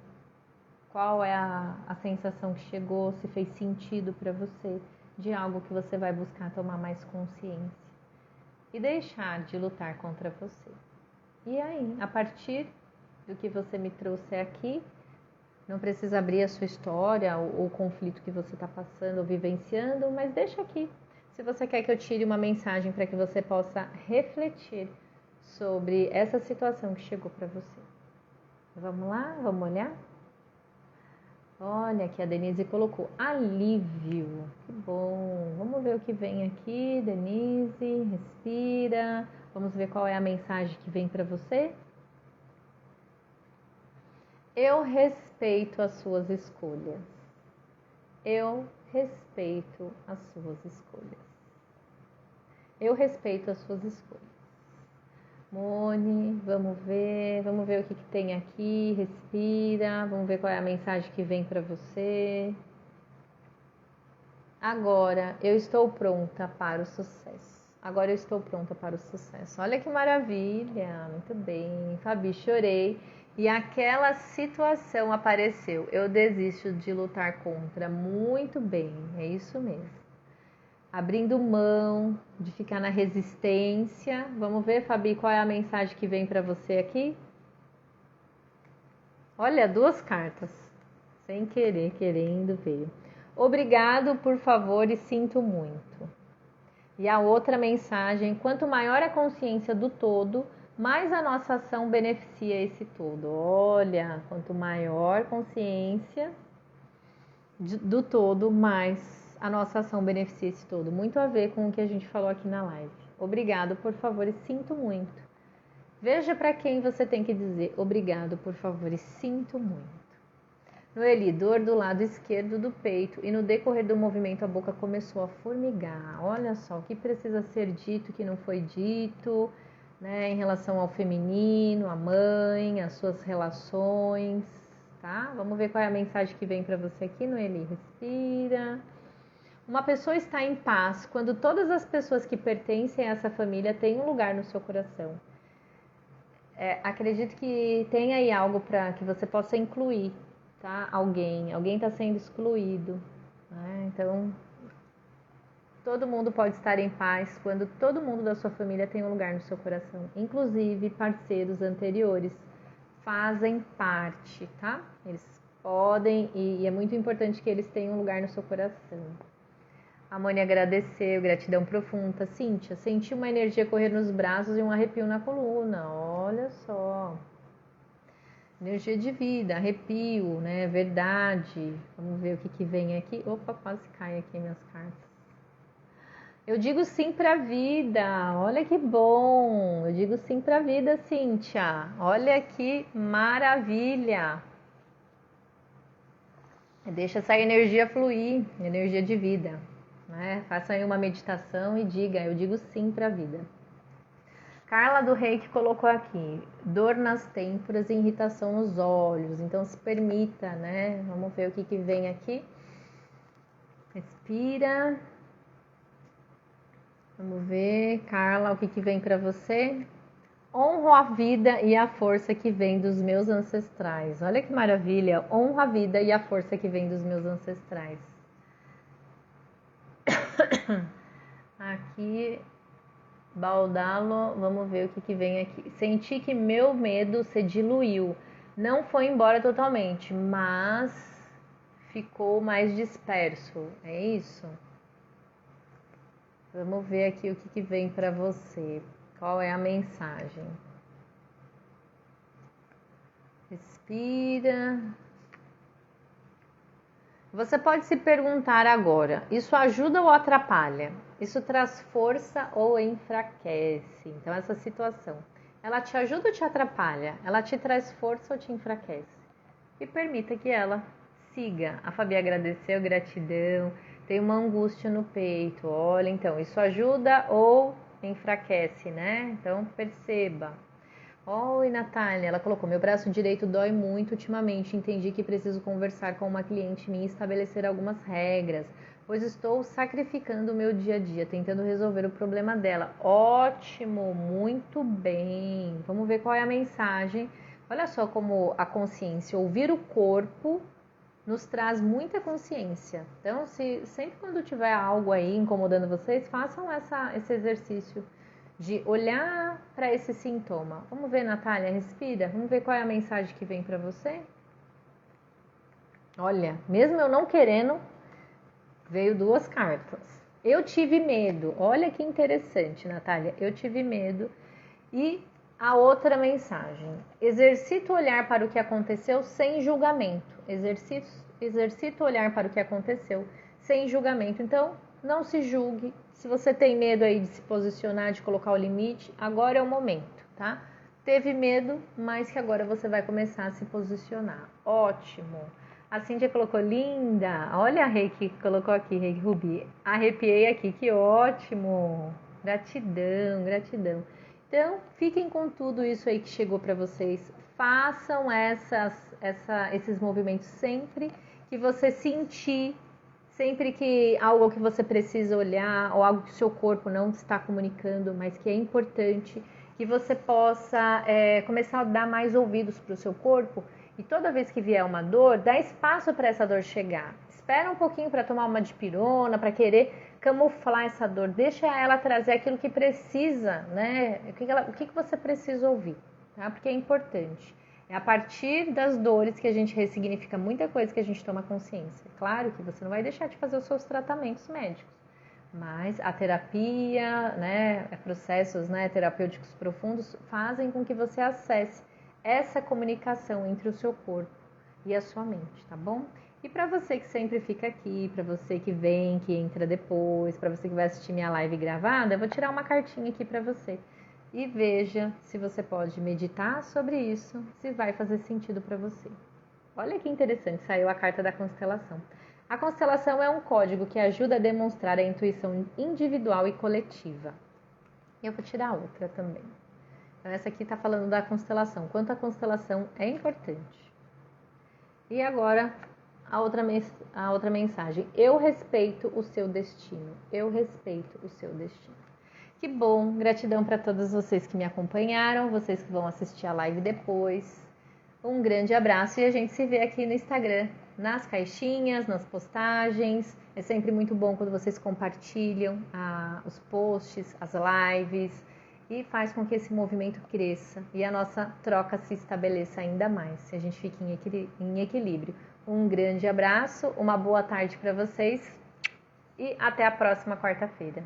Qual é a sensação que chegou, se fez sentido para você, de algo que você vai buscar tomar mais consciência e deixar de lutar contra você. E aí, a partir do que você me trouxe aqui, não precisa abrir a sua história ou o conflito que você está passando ou vivenciando, mas deixa aqui. Se você quer que eu tire uma mensagem para que você possa refletir sobre essa situação que chegou para você. Vamos lá? Vamos olhar? Olha, aqui a Denise colocou alívio. Que bom. Vamos ver o que vem aqui, Denise. Respira. Vamos ver qual é a mensagem que vem para você. Eu respeito as suas escolhas. Eu respeito as suas escolhas. Eu respeito as suas escolhas. Mone, vamos ver o que tem aqui, respira, vamos ver qual é a mensagem que vem para você. Agora eu estou pronta para o sucesso. Agora eu estou pronta para o sucesso. Olha que maravilha, muito bem. Fabi, chorei e aquela situação apareceu. Eu desisto de lutar contra. Muito bem, é isso mesmo. Abrindo mão de ficar na resistência. Vamos ver, Fabi, qual é a mensagem que vem para você aqui? Olha, 2 cartas. Sem querer, querendo, veio. Obrigado, por favor e sinto muito. E a outra mensagem, quanto maior a consciência do todo, mais a nossa ação beneficia esse todo. Olha, quanto maior consciência do todo, mais a nossa ação beneficia esse todo. Muito a ver com o que a gente falou aqui na live. Obrigado, por favor, e sinto muito. Veja para quem você tem que dizer obrigado, por favor, e sinto muito. Noeli, dor do lado esquerdo do peito e no decorrer do movimento a boca começou a formigar. Olha só, o que precisa ser dito que não foi dito, né, em relação ao feminino, a mãe, as suas relações, tá? Vamos ver qual é a mensagem que vem para você aqui, Noeli. Respira. Uma pessoa está em paz quando todas as pessoas que pertencem a essa família têm um lugar no seu coração. Acredito que tem aí algo para que você possa incluir, tá? Alguém está sendo excluído, né? Então, todo mundo pode estar em paz quando todo mundo da sua família tem um lugar no seu coração. Inclusive, parceiros anteriores fazem parte, tá? Eles podem e é muito importante que eles tenham um lugar no seu coração. A Moni agradeceu, gratidão profunda. Cíntia, senti uma energia correr nos braços e um arrepio na coluna. Olha só. Energia de vida, arrepio, né? Verdade. Vamos ver o que vem aqui. Opa, quase cai aqui minhas cartas. Eu digo sim pra vida. Olha que bom. Eu digo sim pra vida, Cíntia. Olha que maravilha. Deixa essa energia fluir, energia de vida. Né? Faça aí uma meditação e diga, eu digo sim para a vida. Carla do Reiki colocou aqui, dor nas têmporas e irritação nos olhos, então se permita, né? Vamos ver o que vem aqui. Respira. Vamos ver, Carla, o que vem para você? Honro a vida e a força que vem dos meus ancestrais. Olha que maravilha, honro a vida e a força que vem dos meus ancestrais. Aqui, Baldalo, vamos ver o que vem aqui. Senti que meu medo se diluiu. Não foi embora totalmente, mas ficou mais disperso. É isso? Vamos ver aqui o que vem para você. Qual é a mensagem? Respira. Você pode se perguntar agora, isso ajuda ou atrapalha? Isso traz força ou enfraquece? Então, essa situação, ela te ajuda ou te atrapalha? Ela te traz força ou te enfraquece? E permita que ela siga. A Fabi agradeceu, gratidão, tem uma angústia no peito. Olha, então, isso ajuda ou enfraquece, né? Então, perceba. Oi, Natália, ela colocou, meu braço direito dói muito ultimamente, entendi que preciso conversar com uma cliente minha e estabelecer algumas regras, pois estou sacrificando o meu dia a dia, tentando resolver o problema dela. Ótimo, muito bem. Vamos ver qual é a mensagem. Olha só como a consciência, ouvir o corpo, nos traz muita consciência. Então, sempre quando tiver algo aí incomodando vocês, façam esse exercício de olhar para esse sintoma. Vamos ver, Natália, respira. Vamos ver qual é a mensagem que vem para você. Olha, mesmo eu não querendo, veio 2 cartas. Eu tive medo. Olha que interessante, Natália. Eu tive medo. E a outra mensagem. Exercita o olhar para o que aconteceu sem julgamento. Exercita o olhar para o que aconteceu sem julgamento. Então, não se julgue. Se você tem medo aí de se posicionar, de colocar o limite, agora é o momento, tá? Teve medo, mas que agora você vai começar a se posicionar. Ótimo! A Cíntia colocou linda. Olha a Rei que colocou aqui, Rei Rubi. Arrepiei aqui, que ótimo! Gratidão, gratidão. Então, fiquem com tudo isso aí que chegou para vocês. Façam esses movimentos sempre que você sentir. Sempre que algo que você precisa olhar ou algo que o seu corpo não está comunicando, mas que é importante, que você possa começar a dar mais ouvidos para o seu corpo e toda vez que vier uma dor, dá espaço para essa dor chegar. Espera um pouquinho para tomar uma dipirona, para querer camuflar essa dor. Deixa ela trazer aquilo que precisa, né? O que você precisa ouvir, tá? Porque é importante. É a partir das dores que a gente ressignifica muita coisa que a gente toma consciência. Claro que você não vai deixar de fazer os seus tratamentos médicos, mas a terapia, né, processos, né, terapêuticos profundos fazem com que você acesse essa comunicação entre o seu corpo e a sua mente, tá bom? E para você que sempre fica aqui, para você que vem, que entra depois, para você que vai assistir minha live gravada, eu vou tirar uma cartinha aqui para você. E veja se você pode meditar sobre isso, se vai fazer sentido para você. Olha que interessante, saiu a carta da constelação. A constelação é um código que ajuda a demonstrar a intuição individual e coletiva. Eu vou tirar outra também. Então, essa aqui está falando da constelação, quanto a constelação é importante. E agora, a outra mensagem. Eu respeito o seu destino. Eu respeito o seu destino. Que bom, gratidão para todos vocês que me acompanharam, vocês que vão assistir a live depois. Um grande abraço e a gente se vê aqui no Instagram, nas caixinhas, nas postagens. É sempre muito bom quando vocês compartilham os posts, as lives e faz com que esse movimento cresça e a nossa troca se estabeleça ainda mais, se a gente fique em equilíbrio. Um grande abraço, uma boa tarde para vocês e até a próxima quarta-feira.